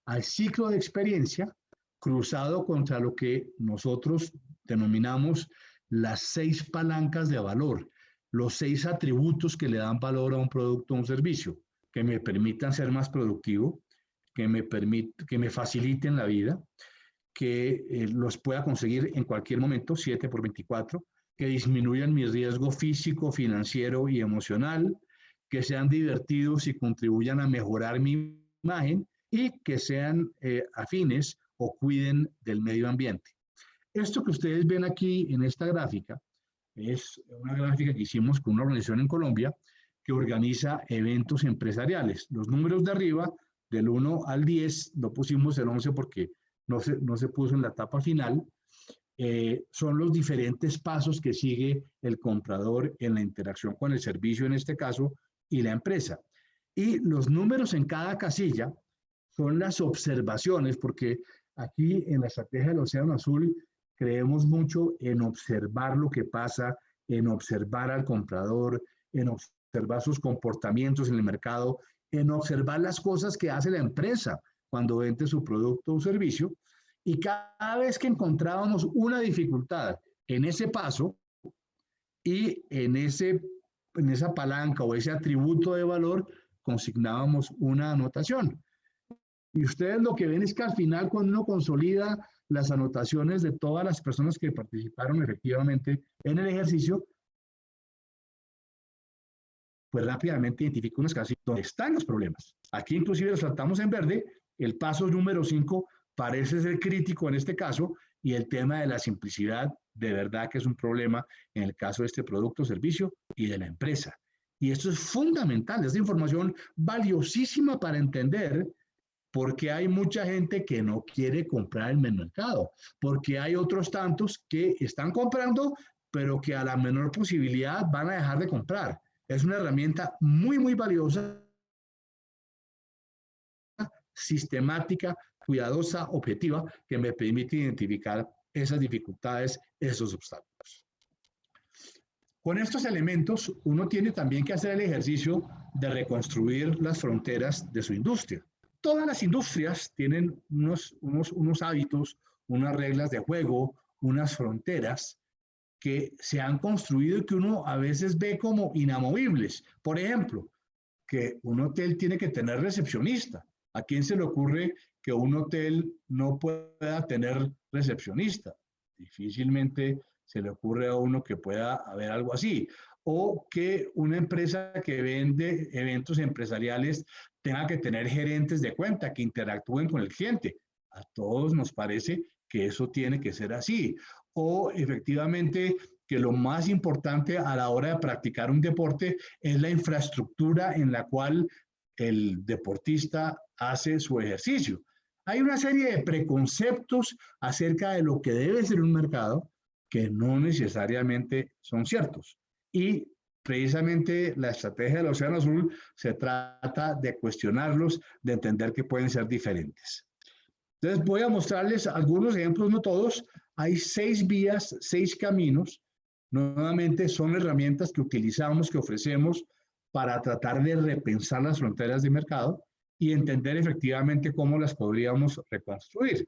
al ciclo de experiencia cruzado contra lo que nosotros denominamos las 6 palancas de valor, los 6 atributos que le dan valor a un producto o un servicio, que me permitan ser más productivo, que me faciliten la vida, que los pueda conseguir en cualquier momento, 7x24, que disminuyan mi riesgo físico, financiero y emocional, que sean divertidos y contribuyan a mejorar mi imagen y que sean afines o cuiden del medio ambiente. Esto que ustedes ven aquí en esta gráfica es una gráfica que hicimos con una organización en Colombia que organiza eventos empresariales. Los números de arriba, del 1 al 10, no pusimos el 11 porque no se puso en la etapa final, son los diferentes pasos que sigue el comprador en la interacción con el servicio, en este caso, y la empresa. Y los números en cada casilla son las observaciones, porque aquí en la estrategia del Océano Azul creemos mucho en observar lo que pasa, en observar al comprador, en observar sus comportamientos en el mercado, en observar las cosas que hace la empresa cuando vende su producto o servicio. Y cada vez que encontrábamos una dificultad en ese paso y en esa palanca o ese atributo de valor, consignábamos una anotación. Y ustedes lo que ven es que al final, cuando uno consolida las anotaciones de todas las personas que participaron efectivamente en el ejercicio, pues rápidamente identifica unas casas donde están los problemas. Aquí inclusive los tratamos en verde. El paso número 5 parece ser crítico en este caso, y el tema de la simplicidad de verdad que es un problema en el caso de este producto o servicio y de la empresa. Y esto es fundamental, es información valiosísima para entender por qué hay mucha gente que no quiere comprar en el mercado, porque hay otros tantos que están comprando, pero que a la menor posibilidad van a dejar de comprar. Es una herramienta muy, muy valiosa, sistemática, cuidadosa, objetiva, que me permite identificar esas dificultades, esos obstáculos. Con estos elementos, uno tiene también que hacer el ejercicio de reconstruir las fronteras de su industria. Todas las industrias tienen unos hábitos, unas reglas de juego, unas fronteras que se han construido y que uno a veces ve como inamovibles. Por ejemplo, que un hotel tiene que tener recepcionista. ¿A quién se le ocurre que un hotel no pueda tener recepcionista? Difícilmente se le ocurre a uno que pueda haber algo así. O que una empresa que vende eventos empresariales tenga que tener gerentes de cuenta que interactúen con el cliente. A todos nos parece que eso tiene que ser así. O efectivamente que lo más importante a la hora de practicar un deporte es la infraestructura en la cual el deportista hace su ejercicio. Hay una serie de preconceptos acerca de lo que debe ser un mercado que no necesariamente son ciertos. Y precisamente la estrategia del Océano Azul se trata de cuestionarlos, de entender que pueden ser diferentes. Entonces voy a mostrarles algunos ejemplos, no todos. Hay 6 vías, 6 caminos. Nuevamente son herramientas que utilizamos, que ofrecemos para tratar de repensar las fronteras de mercado y entender efectivamente cómo las podríamos reconstruir.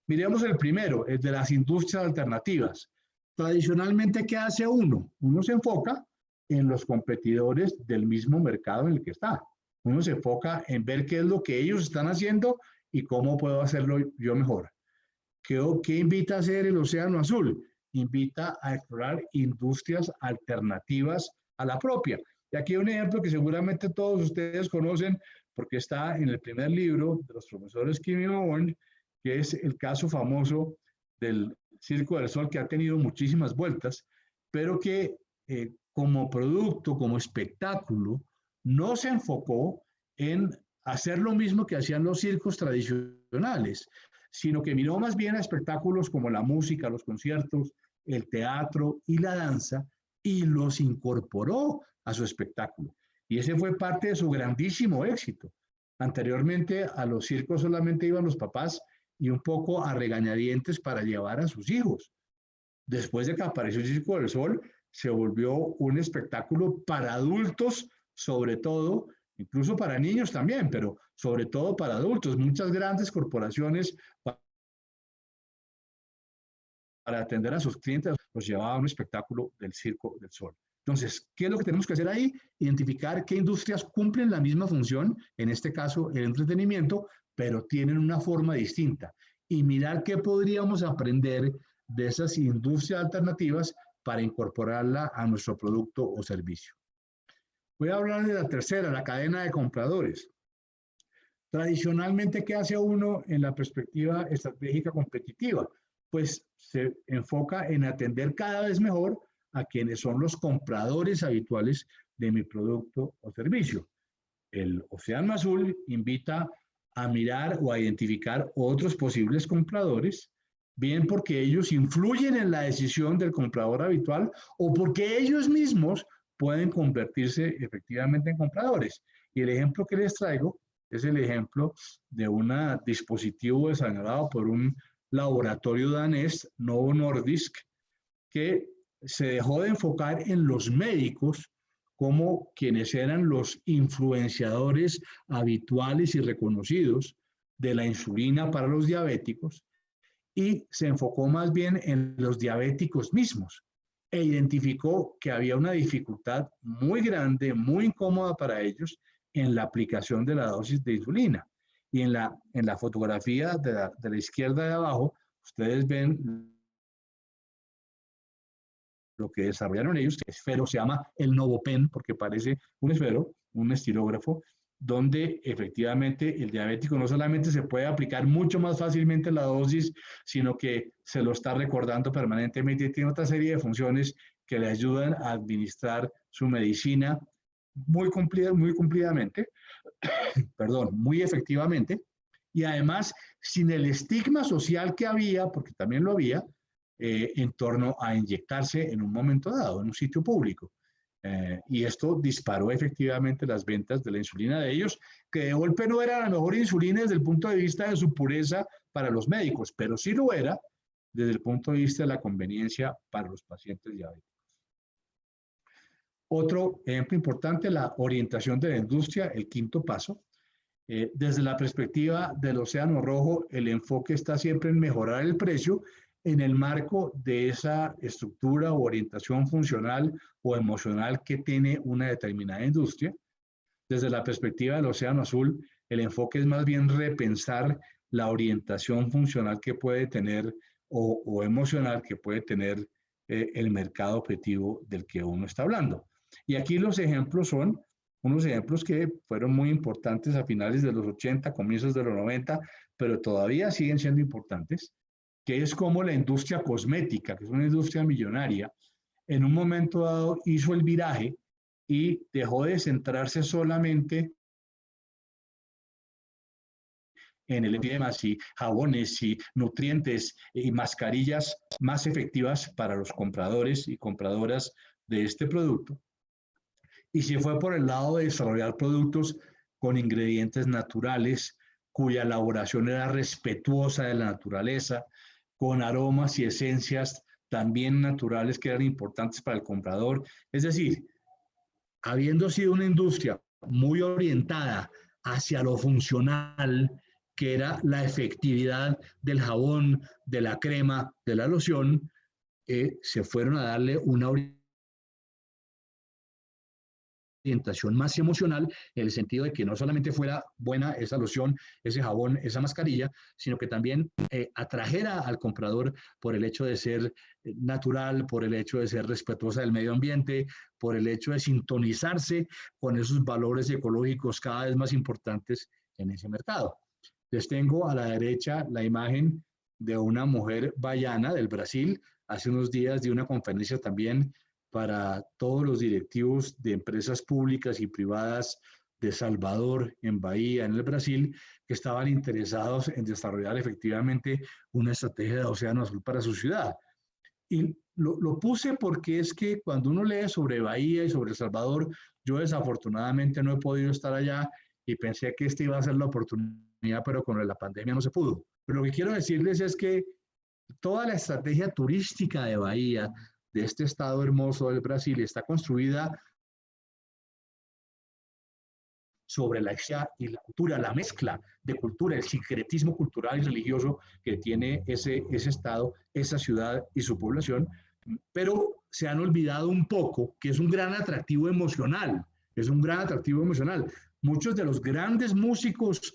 Miremos el primero, el de las industrias alternativas. Tradicionalmente, ¿qué hace uno? Uno se enfoca en los competidores del mismo mercado en el que está. Uno se enfoca en ver qué es lo que ellos están haciendo y cómo puedo hacerlo yo mejor. ¿Qué invita a hacer el Océano Azul? Invita a explorar industrias alternativas a la propia. Y aquí hay un ejemplo que seguramente todos ustedes conocen porque está en el primer libro de los profesores Kim y Bowen, que es el caso famoso del Circo del Sol, que ha tenido muchísimas vueltas, pero que como producto, como espectáculo, no se enfocó en hacer lo mismo que hacían los circos tradicionales, sino que miró más bien a espectáculos como la música, los conciertos, el teatro y la danza, y los incorporó a su espectáculo. Y ese fue parte de su grandísimo éxito. Anteriormente a los circos solamente iban los papás y un poco a regañadientes para llevar a sus hijos. Después de que apareció el Circo del Sol, se volvió un espectáculo para adultos, sobre todo, incluso para niños también, pero sobre todo para adultos. Muchas grandes corporaciones para atender a sus clientes los llevaban a un espectáculo del Circo del Sol. Entonces, ¿qué es lo que tenemos que hacer ahí? Identificar qué industrias cumplen la misma función, en este caso el entretenimiento, pero tienen una forma distinta. Y mirar qué podríamos aprender de esas industrias alternativas para incorporarla a nuestro producto o servicio. Voy a hablar de la tercera, la cadena de compradores. Tradicionalmente, ¿qué hace uno en la perspectiva estratégica competitiva? Pues se enfoca en atender cada vez mejor a quienes son los compradores habituales de mi producto o servicio. El Océano Azul invita a mirar o a identificar otros posibles compradores, bien porque ellos influyen en la decisión del comprador habitual o porque ellos mismos pueden convertirse efectivamente en compradores. Y el ejemplo que les traigo es el ejemplo de un dispositivo desarrollado por un laboratorio danés, Novo Nordisk, que se dejó de enfocar en los médicos como quienes eran los influenciadores habituales y reconocidos de la insulina para los diabéticos y se enfocó más bien en los diabéticos mismos e identificó que había una dificultad muy grande, muy incómoda para ellos en la aplicación de la dosis de insulina. Y en la fotografía de la izquierda de abajo, ustedes ven lo que desarrollaron ellos, que esfero, se llama el Novopen, porque parece un esfero, un estilógrafo, donde efectivamente el diabético no solamente se puede aplicar mucho más fácilmente la dosis, sino que se lo está recordando permanentemente y tiene otra serie de funciones que le ayudan a administrar su medicina muy cumplidamente, perdón, muy efectivamente, y además sin el estigma social que había, porque también lo había, en torno a inyectarse en un momento dado, en un sitio público. Y esto disparó efectivamente las ventas de la insulina de ellos, que de golpe no era la mejor insulina desde el punto de vista de su pureza para los médicos, pero sí lo era desde el punto de vista de la conveniencia para los pacientes diabéticos. Otro ejemplo importante, la orientación de la industria, el quinto paso. Desde la perspectiva del Océano Rojo, el enfoque está siempre en mejorar el precio en el marco de esa estructura o orientación funcional o emocional que tiene una determinada industria. Desde la perspectiva del Océano Azul, el enfoque es más bien repensar la orientación funcional que puede tener o emocional que puede tener el mercado objetivo del que uno está hablando. Y aquí los ejemplos son unos ejemplos que fueron muy importantes a finales de los 80, comienzos de los 90, pero todavía siguen siendo importantes, que es como la industria cosmética, que es una industria millonaria, en un momento dado hizo el viraje y dejó de centrarse solamente en el enemas y jabones y nutrientes y mascarillas más efectivas para los compradores y compradoras de este producto, y se fue por el lado de desarrollar productos con ingredientes naturales, cuya elaboración era respetuosa de la naturaleza, con aromas y esencias también naturales que eran importantes para el comprador. Es decir, habiendo sido una industria muy orientada hacia lo funcional, que era la efectividad del jabón, de la crema, de la loción, se fueron a darle una orientación más emocional, en el sentido de que no solamente fuera buena esa loción, ese jabón, esa mascarilla, sino que también atrajera al comprador por el hecho de ser natural, por el hecho de ser respetuosa del medio ambiente, por el hecho de sintonizarse con esos valores ecológicos cada vez más importantes en ese mercado. Les tengo a la derecha la imagen de una mujer baiana del Brasil, hace unos días de una conferencia también para todos los directivos de empresas públicas y privadas de Salvador, en Bahía, en el Brasil, que estaban interesados en desarrollar efectivamente una estrategia de Océano Azul para su ciudad. Y lo puse porque es que cuando uno lee sobre Bahía y sobre El Salvador, yo desafortunadamente no he podido estar allá y pensé que esta iba a ser la oportunidad, pero con la pandemia no se pudo. Pero lo que quiero decirles es que toda la estrategia turística de Bahía, de este estado hermoso del Brasil, está construida sobre la historia y la cultura, la mezcla de cultura, el sincretismo cultural y religioso que tiene ese estado, esa ciudad y su población, pero se han olvidado un poco que es un gran atractivo emocional, es un gran atractivo emocional. Muchos de los grandes músicos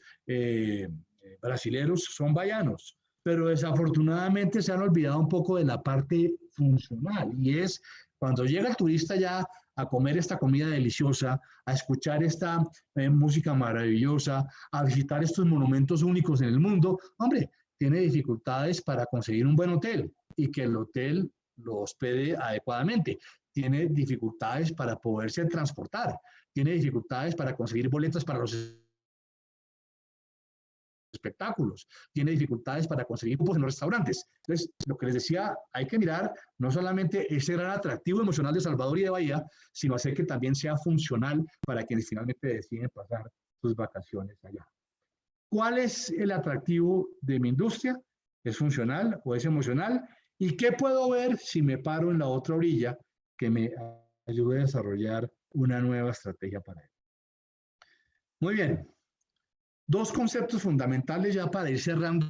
brasileños son baianos, pero desafortunadamente se han olvidado un poco de la parte funcional, y es cuando llega el turista ya a comer esta comida deliciosa, a escuchar esta música maravillosa, a visitar estos monumentos únicos en el mundo, hombre, tiene dificultades para conseguir un buen hotel y que el hotel lo hospede adecuadamente. Tiene dificultades para poderse transportar, tiene dificultades para conseguir boletas para los espectáculos, tiene dificultades para conseguir cupos en los restaurantes. Entonces, lo que les decía, hay que mirar no solamente ese gran atractivo emocional de Salvador y de Bahía, sino hacer que también sea funcional para quienes finalmente deciden pasar sus vacaciones allá. ¿Cuál es el atractivo de mi industria? ¿Es funcional o es emocional? ¿Y qué puedo ver si me paro en la otra orilla que me ayude a desarrollar una nueva estrategia para él? Muy bien. Dos conceptos fundamentales ya para ir cerrando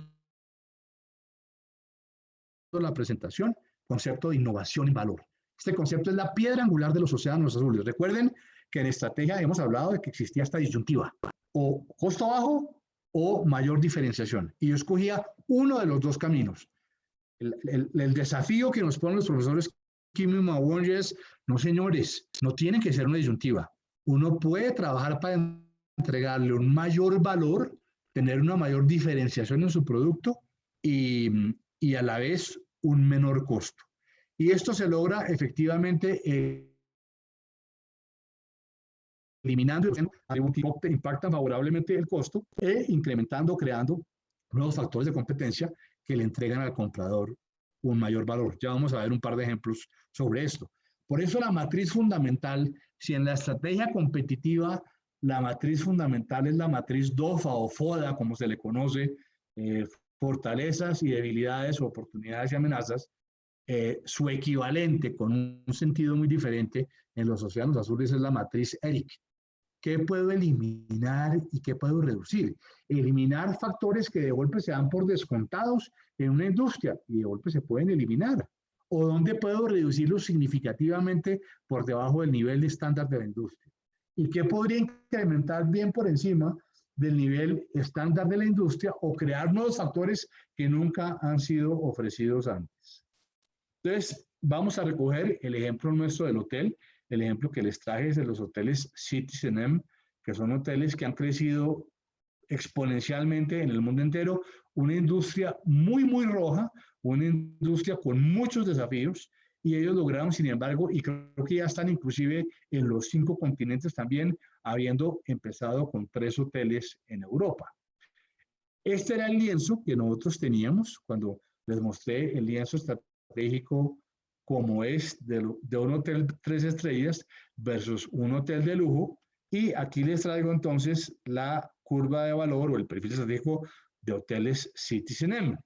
la presentación. Concepto de innovación y valor. Este concepto es la piedra angular de los océanos azules. Recuerden que en estrategia hemos hablado de que existía esta disyuntiva, o costo bajo o mayor diferenciación. Y yo escogía uno de los dos caminos. El desafío que nos ponen los profesores Kim y Mawonji es, no señores, no tienen que ser una disyuntiva. Uno puede trabajar para entregarle un mayor valor, tener una mayor diferenciación en su producto y a la vez un menor costo. Y esto se logra efectivamente eliminando atributos que impactan favorablemente el costo e incrementando, creando nuevos factores de competencia que le entregan al comprador un mayor valor. Ya vamos a ver un par de ejemplos sobre esto. Por eso la matriz fundamental, si en la estrategia competitiva la matriz fundamental es la matriz DOFA o FODA, como se le conoce, fortalezas y debilidades, oportunidades y amenazas, su equivalente con un sentido muy diferente en los océanos azules es la matriz ERIC. ¿Qué puedo eliminar y qué puedo reducir? Eliminar factores que de golpe se dan por descontados en una industria y de golpe se pueden eliminar. ¿O dónde puedo reducirlos significativamente por debajo del nivel de estándar de la industria? ¿Y qué podría incrementar bien por encima del nivel estándar de la industria o crear nuevos factores que nunca han sido ofrecidos antes? Entonces, vamos a recoger el ejemplo nuestro del hotel. El ejemplo que les traje es de los hoteles Citizen, que son hoteles que han crecido exponencialmente en el mundo entero, una industria muy, muy roja, una industria con muchos desafíos, y ellos lograron, sin embargo, y creo que ya están inclusive en los 5 continentes también, habiendo empezado con 3 hoteles en Europa. Este era el lienzo que nosotros teníamos cuando les mostré el lienzo estratégico como es de un hotel 3 estrellas versus un hotel de lujo, y aquí les traigo entonces la curva de valor o el perfil estratégico de hoteles Citizen,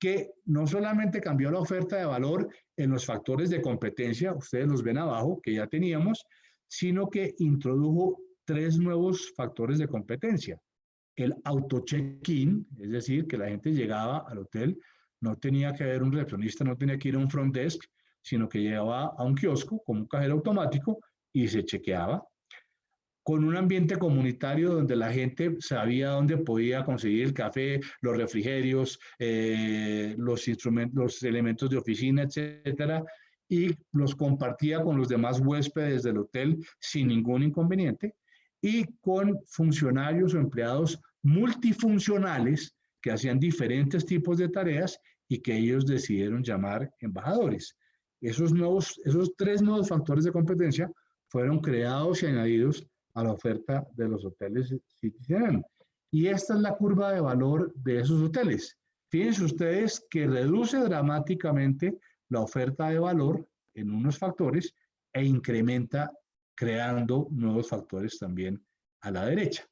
que no solamente cambió la oferta de valor en los factores de competencia, ustedes los ven abajo, que ya teníamos, sino que introdujo 3 nuevos factores de competencia. El auto-check-in, es decir, que la gente llegaba al hotel, no tenía que haber un recepcionista, no tenía que ir a un front desk, sino que llegaba a un kiosco como un cajero automático y se chequeaba, con un ambiente comunitario donde la gente sabía dónde podía conseguir el café, los refrigerios, los instrumentos, los elementos de oficina, etcétera, y los compartía con los demás huéspedes del hotel sin ningún inconveniente, y con funcionarios o empleados multifuncionales que hacían diferentes tipos de tareas y que ellos decidieron llamar embajadores. Esos 3 nuevos factores de competencia fueron creados y añadidos a la oferta de los hoteles Citizen. Y esta es la curva de valor de esos hoteles. Fíjense ustedes que reduce dramáticamente la oferta de valor en unos factores e incrementa creando nuevos factores también a la derecha.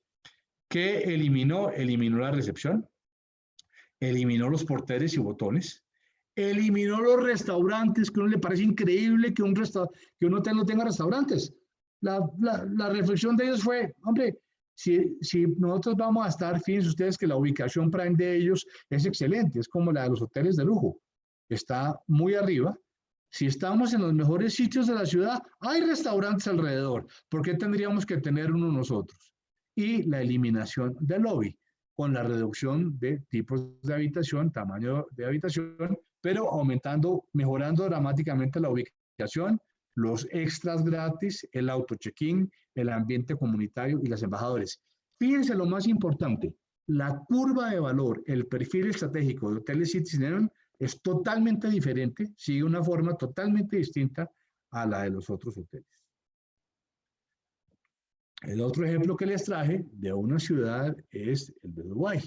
¿Qué eliminó? Eliminó la recepción, eliminó los porteres y botones, eliminó los restaurantes, que a uno le parece increíble que un hotel no tenga restaurantes. La reflexión de ellos fue, hombre, si nosotros vamos a estar, fíjense ustedes que la ubicación prime de ellos es excelente, es como la de los hoteles de lujo, está muy arriba. Si estamos en los mejores sitios de la ciudad, hay restaurantes alrededor. ¿Por qué tendríamos que tener uno nosotros? Y la eliminación del lobby, con la reducción de tipos de habitación, tamaño de habitación, pero mejorando dramáticamente la ubicación, los extras gratis, el auto check-in, el ambiente comunitario y las embajadores. Fíjense lo más importante, la curva de valor, el perfil estratégico de Hoteles Citizen es totalmente diferente, sigue una forma totalmente distinta a la de los otros hoteles. El otro ejemplo que les traje de una ciudad es el de Dubái.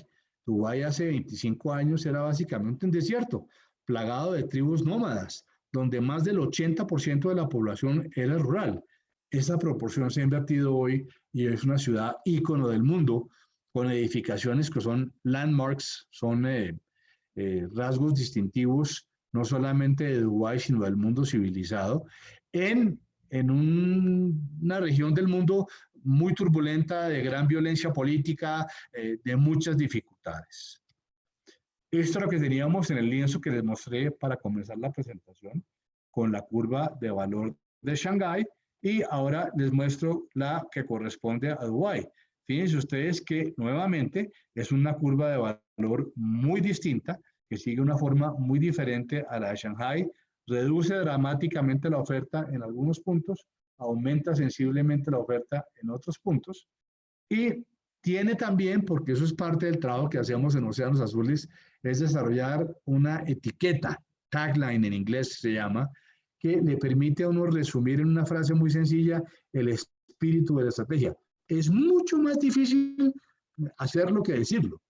Dubái hace 25 años era básicamente un desierto, plagado de tribus nómadas, donde más del 80% de la población era rural. Esa proporción se ha invertido hoy y es una ciudad ícono del mundo, con edificaciones que son landmarks, son rasgos distintivos, no solamente de Dubái, sino del mundo civilizado, en una región del mundo muy turbulenta, de gran violencia política, de muchas dificultades. Esto es lo que teníamos en el lienzo que les mostré para comenzar la presentación, con la curva de valor de Shanghái, y ahora les muestro la que corresponde a Dubái. Fíjense ustedes que nuevamente es una curva de valor muy distinta, que sigue una forma muy diferente a la de Shanghái, reduce dramáticamente la oferta en algunos puntos, aumenta sensiblemente la oferta en otros puntos, y tiene también, porque eso es parte del trabajo que hacemos en Océanos Azules, es desarrollar una etiqueta, tagline en inglés se llama, que le permite a uno resumir en una frase muy sencilla el espíritu de la estrategia. Es mucho más difícil hacerlo que decirlo.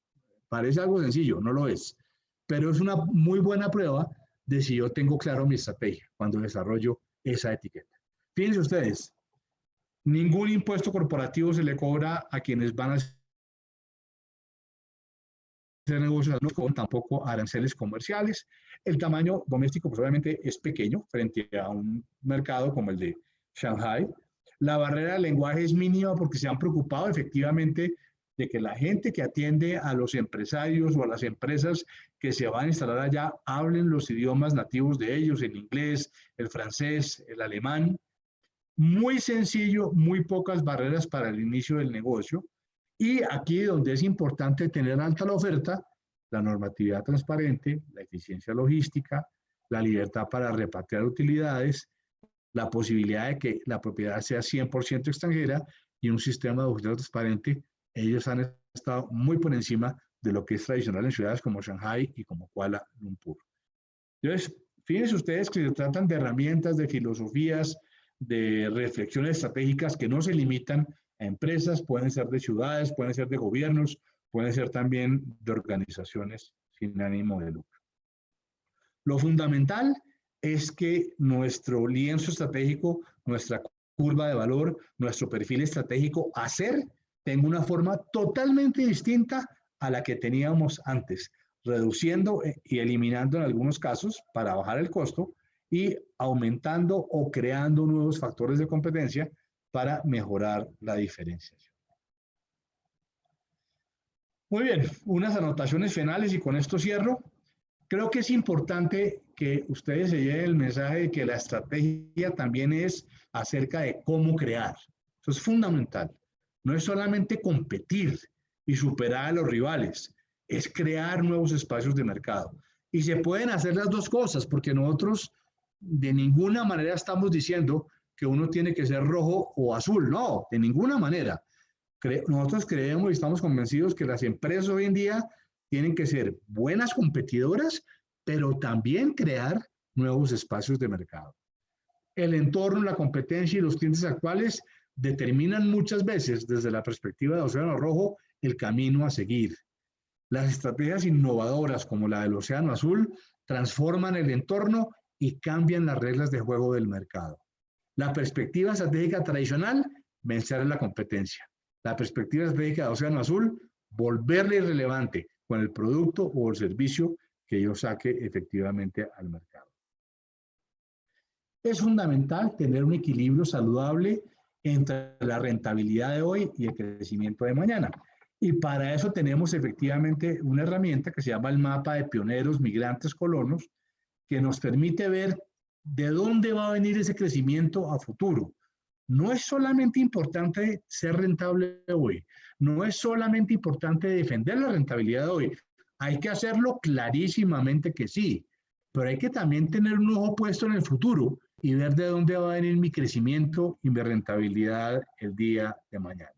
Parece algo sencillo, no lo es. Pero es una muy buena prueba de si yo tengo claro mi estrategia cuando desarrollo esa etiqueta. Fíjense ustedes, ningún impuesto corporativo se le cobra a quienes van a hacer negocios, no cobran tampoco aranceles comerciales. El tamaño doméstico, pues obviamente es pequeño frente a un mercado como el de Shanghái. La barrera del lenguaje es mínima porque se han preocupado efectivamente de que la gente que atiende a los empresarios o a las empresas que se van a instalar allá hablen los idiomas nativos de ellos, el inglés, el francés, el alemán. Muy sencillo, muy pocas barreras para el inicio del negocio. Y aquí donde es importante tener alta la oferta, la normatividad transparente, la eficiencia logística, la libertad para repatriar utilidades, la posibilidad de que la propiedad sea 100% extranjera y un sistema de búsqueda transparente, ellos han estado muy por encima de lo que es tradicional en ciudades como Shanghái y como Kuala Lumpur. Entonces, fíjense ustedes que se tratan de herramientas, de filosofías, de reflexiones estratégicas que no se limitan a empresas, pueden ser de ciudades, pueden ser de gobiernos, pueden ser también de organizaciones sin ánimo de lucro. Lo fundamental es que nuestro lienzo estratégico, nuestra curva de valor, nuestro perfil estratégico hacer tenga una forma totalmente distinta a la que teníamos antes, reduciendo y eliminando en algunos casos para bajar el costo y aumentando o creando nuevos factores de competencia para mejorar la diferenciación. Muy bien, unas anotaciones finales y con esto cierro. Creo que es importante que ustedes se lleven el mensaje de que la estrategia también es acerca de cómo crear. Eso es fundamental. No es solamente competir y superar a los rivales, es crear nuevos espacios de mercado. Y se pueden hacer las dos cosas, porque nosotros de ninguna manera estamos diciendo que uno tiene que ser rojo o azul. No, de ninguna manera. Nosotros creemos y estamos convencidos que las empresas hoy en día tienen que ser buenas competidoras, pero también crear nuevos espacios de mercado. El entorno, la competencia y los clientes actuales determinan muchas veces, desde la perspectiva de Océano Rojo, el camino a seguir. Las estrategias innovadoras como la del Océano Azul transforman el entorno y cambian las reglas de juego del mercado. La perspectiva estratégica tradicional, vencer la competencia. La perspectiva estratégica de Océano Azul, volverle relevante con el producto o el servicio que yo saque efectivamente al mercado. Es fundamental tener un equilibrio saludable entre la rentabilidad de hoy y el crecimiento de mañana. Y para eso tenemos efectivamente una herramienta que se llama el mapa de pioneros, migrantes, colonos, que nos permite ver de dónde va a venir ese crecimiento a futuro. No es solamente importante ser rentable hoy, no es solamente importante defender la rentabilidad de hoy, hay que hacerlo clarísimamente que sí, pero hay que también tener un ojo puesto en el futuro y ver de dónde va a venir mi crecimiento y mi rentabilidad el día de mañana.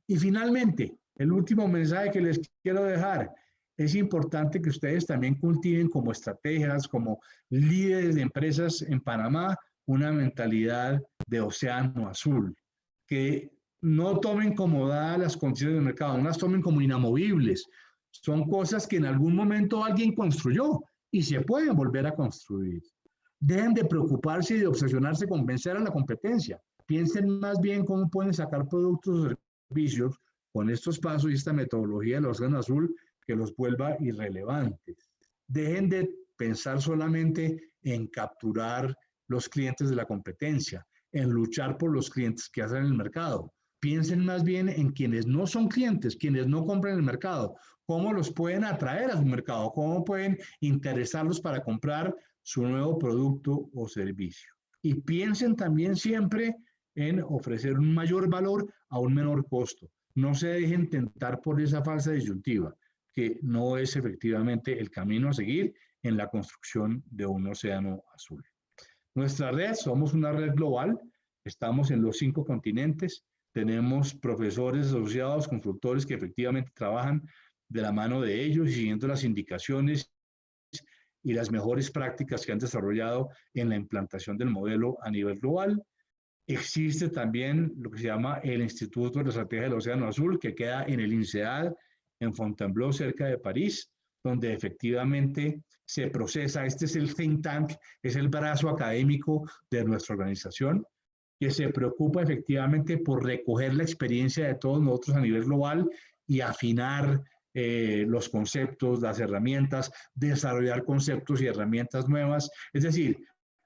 Y finalmente, el último mensaje que les quiero dejar, es importante que ustedes también cultiven como estrategias, como líderes de empresas en Panamá, una mentalidad de océano azul, que no tomen como dadas las condiciones del mercado, no las tomen como inamovibles. Son cosas que en algún momento alguien construyó y se pueden volver a construir. Dejen de preocuparse y de obsesionarse con vencer a la competencia. Piensen más bien cómo pueden sacar productos o servicios con estos pasos y esta metodología del océano azul que los vuelva irrelevantes. Dejen de pensar solamente en capturar los clientes de la competencia, en luchar por los clientes que hacen el mercado. Piensen más bien en quienes no son clientes, quienes no compran el mercado, cómo los pueden atraer a su mercado, cómo pueden interesarlos para comprar su nuevo producto o servicio. Y piensen también siempre en ofrecer un mayor valor a un menor costo. No se dejen tentar por esa falsa disyuntiva, que no es efectivamente el camino a seguir en la construcción de un océano azul. Nuestra red, somos una red global, estamos en los 5 continentes, tenemos profesores asociados, consultores que efectivamente trabajan de la mano de ellos y siguiendo las indicaciones y las mejores prácticas que han desarrollado en la implantación del modelo a nivel global. Existe también lo que se llama el Instituto de la Estrategia del Océano Azul, que queda en el INSEAD, en Fontainebleau, cerca de París, donde efectivamente se procesa, este es el think tank, es el brazo académico de nuestra organización, que se preocupa efectivamente por recoger la experiencia de todos nosotros a nivel global y afinar los conceptos, las herramientas, desarrollar conceptos y herramientas nuevas. Es decir,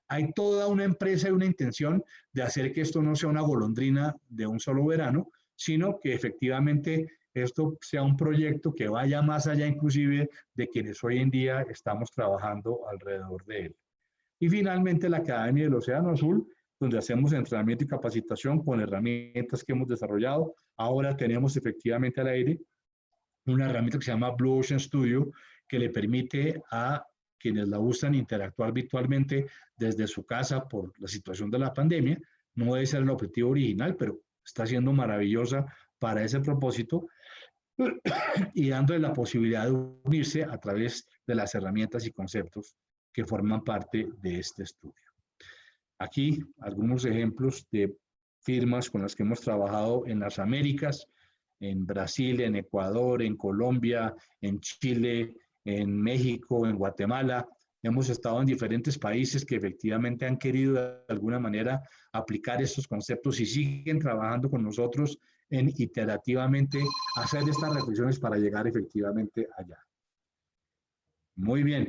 hay toda una empresa y una intención de hacer que esto no sea una golondrina de un solo verano, sino que efectivamente esto sea un proyecto que vaya más allá inclusive de quienes hoy en día estamos trabajando alrededor de él. Y finalmente la Academia del Océano Azul, donde hacemos entrenamiento y capacitación con herramientas que hemos desarrollado. Ahora tenemos efectivamente al aire una herramienta que se llama Blue Ocean Studio, que le permite a quienes la usan interactuar virtualmente desde su casa por la situación de la pandemia. No debe ser el objetivo original, pero está siendo maravillosa para ese propósito y dándole la posibilidad de unirse a través de las herramientas y conceptos que forman parte de este estudio. Aquí algunos ejemplos de firmas con las que hemos trabajado en las Américas, en Brasil, en Ecuador, en Colombia, en Chile, en México, en Guatemala. Hemos estado en diferentes países que efectivamente han querido de alguna manera aplicar estos conceptos y siguen trabajando con nosotros en iterativamente hacer estas reflexiones para llegar efectivamente allá. Muy bien,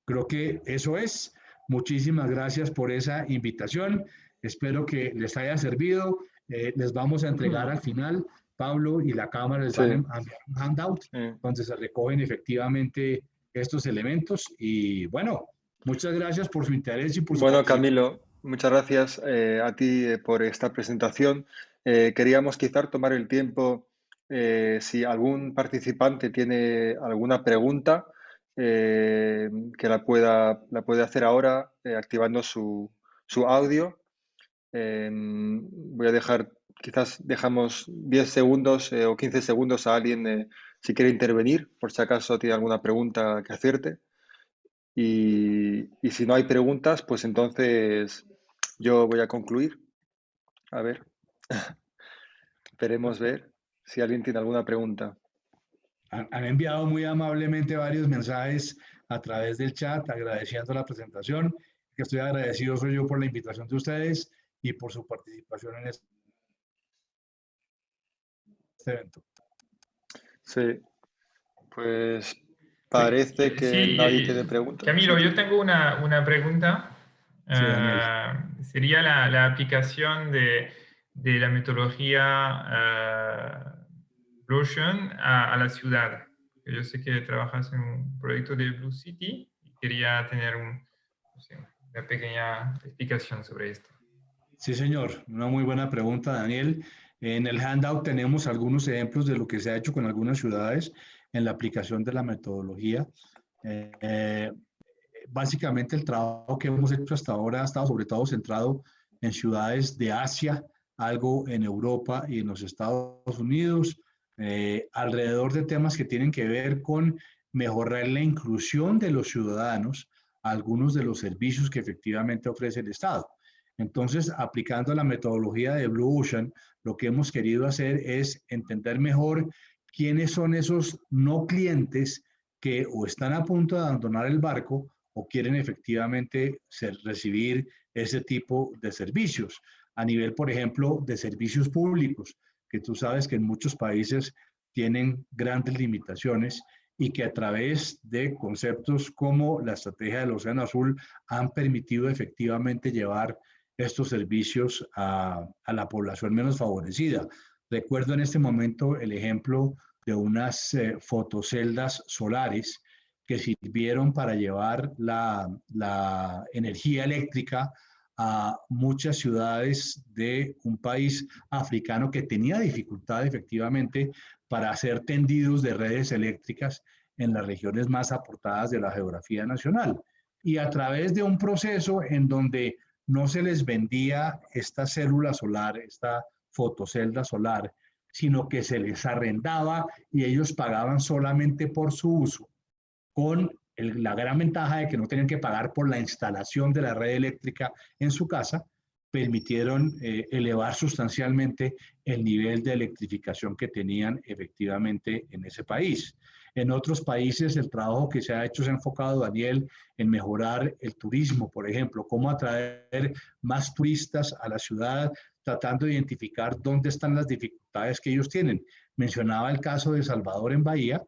creo que eso es. Muchísimas gracias por esa invitación. Espero que les haya servido. Les vamos a entregar al final, Pablo y la cámara les van a enviar un handout donde se recogen efectivamente estos elementos. Y bueno, muchas gracias por su interés y por su participación. Camilo, muchas gracias a ti por esta presentación. Queríamos quizás tomar el tiempo, si algún participante tiene alguna pregunta, que la puede hacer ahora activando su audio. Voy a dejar, quizás dejamos 10 segundos o 15 segundos a alguien si quiere intervenir, por si acaso tiene alguna pregunta que hacerte. Y si no hay preguntas, pues entonces yo voy a concluir. A ver, esperemos ver si alguien tiene alguna pregunta. Han enviado muy amablemente varios mensajes a través del chat agradeciendo la presentación. Que estoy agradecido soy yo por la invitación de ustedes y por su participación en esto. este evento. Sí, pues Sí, parece que nadie tiene preguntas. Camilo, Sí, yo tengo una pregunta. Sí, Daniel. Sería la aplicación de la metodología Blue Ocean a la ciudad. Yo sé que trabajas en un proyecto de Blue City y quería tener no sé, una pequeña explicación sobre esto. Sí, señor. Una muy buena pregunta, Daniel. En el handout tenemos algunos ejemplos de lo que se ha hecho con algunas ciudades en la aplicación de la metodología. Eh, Básicamente el trabajo que hemos hecho hasta ahora ha estado sobre todo centrado en ciudades de Asia, algo en Europa y en los Estados Unidos, alrededor de temas que tienen que ver con mejorar la inclusión de los ciudadanos a algunos de los servicios que efectivamente ofrece el Estado. Entonces, aplicando la metodología de Blue Ocean, lo que hemos querido hacer es entender mejor quiénes son esos no clientes que o están a punto de abandonar el barco o quieren efectivamente recibir ese tipo de servicios. A nivel, por ejemplo, de servicios públicos, que tú sabes que en muchos países tienen grandes limitaciones y que a través de conceptos como la estrategia del Océano Azul han permitido efectivamente llevar estos servicios a la población menos favorecida. Recuerdo en este momento el ejemplo de unas fotoceldas solares que sirvieron para llevar la energía eléctrica a muchas ciudades de un país africano que tenía dificultad efectivamente para hacer tendidos de redes eléctricas en las regiones más aportadas de la geografía nacional. Y a través de un proceso en donde no se les vendía esta célula solar, esta fotocelda solar, sino que se les arrendaba y ellos pagaban solamente por su uso, con la gran ventaja de que no tenían que pagar por la instalación de la red eléctrica en su casa, permitieron elevar sustancialmente el nivel de electrificación que tenían efectivamente en ese país. En otros países el trabajo que se ha hecho se ha enfocado, Daniel, en mejorar el turismo, por ejemplo, cómo atraer más turistas a la ciudad, tratando de identificar dónde están las dificultades que ellos tienen. Mencionaba el caso de Salvador en Bahía,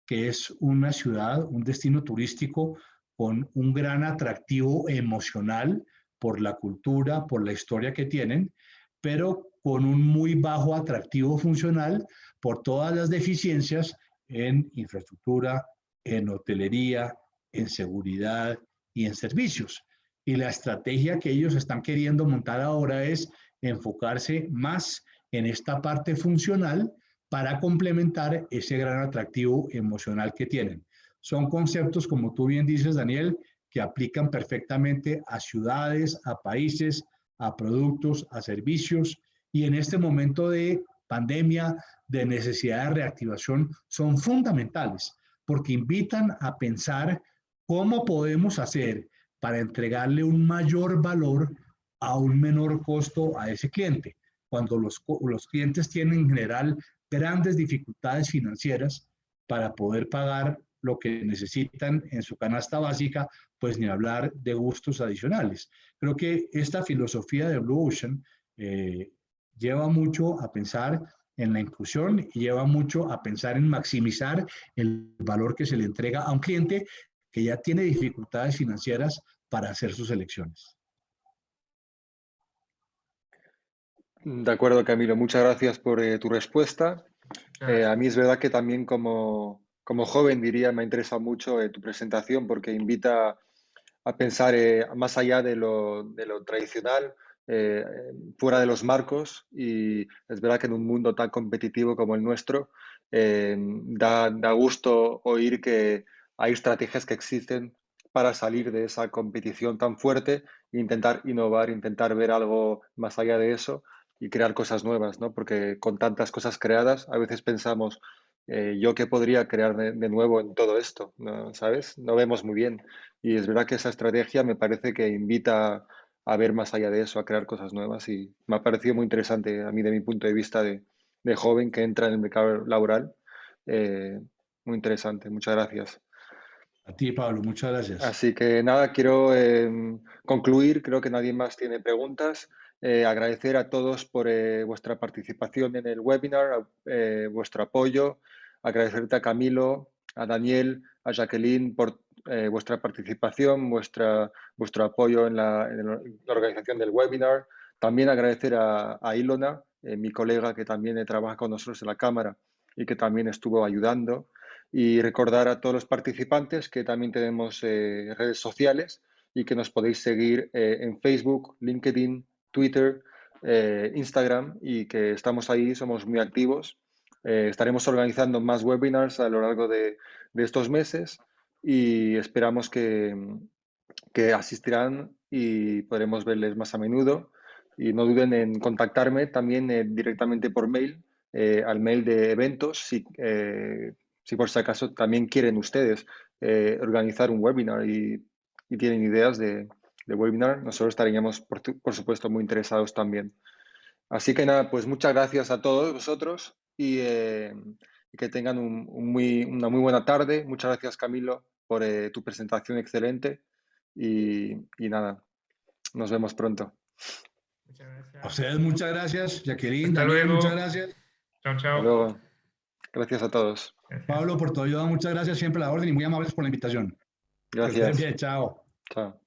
que es una ciudad, un destino turístico con un gran atractivo emocional por la cultura, por la historia que tienen, pero con un muy bajo atractivo funcional por todas las deficiencias en infraestructura, en hotelería, en seguridad y en servicios. Y la estrategia que ellos están queriendo montar ahora es enfocarse más en esta parte funcional para complementar ese gran atractivo emocional que tienen. Son conceptos, como tú bien dices, Daniel, que aplican perfectamente a ciudades, a países, a productos, a servicios, y en este momento de pandemia, de necesidad de reactivación, son fundamentales, porque invitan a pensar cómo podemos hacer para entregarle un mayor valor a un menor costo a ese cliente. Cuando los clientes tienen en general grandes dificultades financieras para poder pagar lo que necesitan en su canasta básica, pues ni hablar de gustos adicionales. Creo que esta filosofía de Blue Ocean lleva mucho a pensar en la inclusión y lleva mucho a pensar en maximizar el valor que se le entrega a un cliente que ya tiene dificultades financieras para hacer sus elecciones. de acuerdo, Camilo. Muchas gracias por tu respuesta. Gracias. A mí es verdad que también como joven, diría, me interesa mucho tu presentación porque invita a pensar más allá de lo tradicional, eh, fuera de los marcos. Y es verdad que en un mundo tan competitivo como el nuestro, da gusto oír que hay estrategias que existen para salir de esa competición tan fuerte e intentar innovar, intentar ver algo más allá de eso y crear cosas nuevas, ¿no? Porque con tantas cosas creadas, a veces pensamos, yo qué podría crear de nuevo en todo esto, ¿no? ¿Sabes? No vemos muy bien. Y es verdad que esa estrategia me parece que invita a ver más allá de eso, a crear cosas nuevas y me ha parecido muy interesante a mí de mi punto de vista de joven que entra en el mercado laboral. Eh, Muy interesante, muchas gracias. A ti, Pablo, muchas gracias. Así que nada, quiero concluir, creo que nadie más tiene preguntas. Agradecer a todos por vuestra participación en el webinar, vuestro apoyo. Agradecerte a Camilo, a Daniel, a Jacqueline por vuestra participación, vuestro apoyo en la organización del webinar. También agradecer a Ilona, mi colega que también trabaja con nosotros en la cámara y que también estuvo ayudando. Y recordar a todos los participantes que también tenemos redes sociales y que nos podéis seguir en Facebook, LinkedIn, Twitter, Instagram, y que estamos ahí, somos muy activos. Estaremos organizando más webinars a lo largo de estos meses y esperamos que asistirán y podremos verles más a menudo. Y no duden en contactarme también directamente por mail, al mail de eventos, si por si acaso también quieren ustedes organizar un webinar y tienen ideas de webinar, nosotros estaríamos, por supuesto, muy interesados también. Así que nada, pues muchas gracias a todos vosotros y que tengan una muy buena tarde. Muchas gracias, Camilo, por tu presentación excelente y nada, nos vemos pronto. Muchas gracias. A ustedes muchas gracias, Jacqueline, Hasta Daniel, luego. muchas gracias. Chao, chao. Hasta luego. Gracias a todos. Gracias. Pablo, por tu ayuda, muchas gracias, siempre a la orden y muy amables por la invitación. Que estén Gracias. bien, chao. Chao.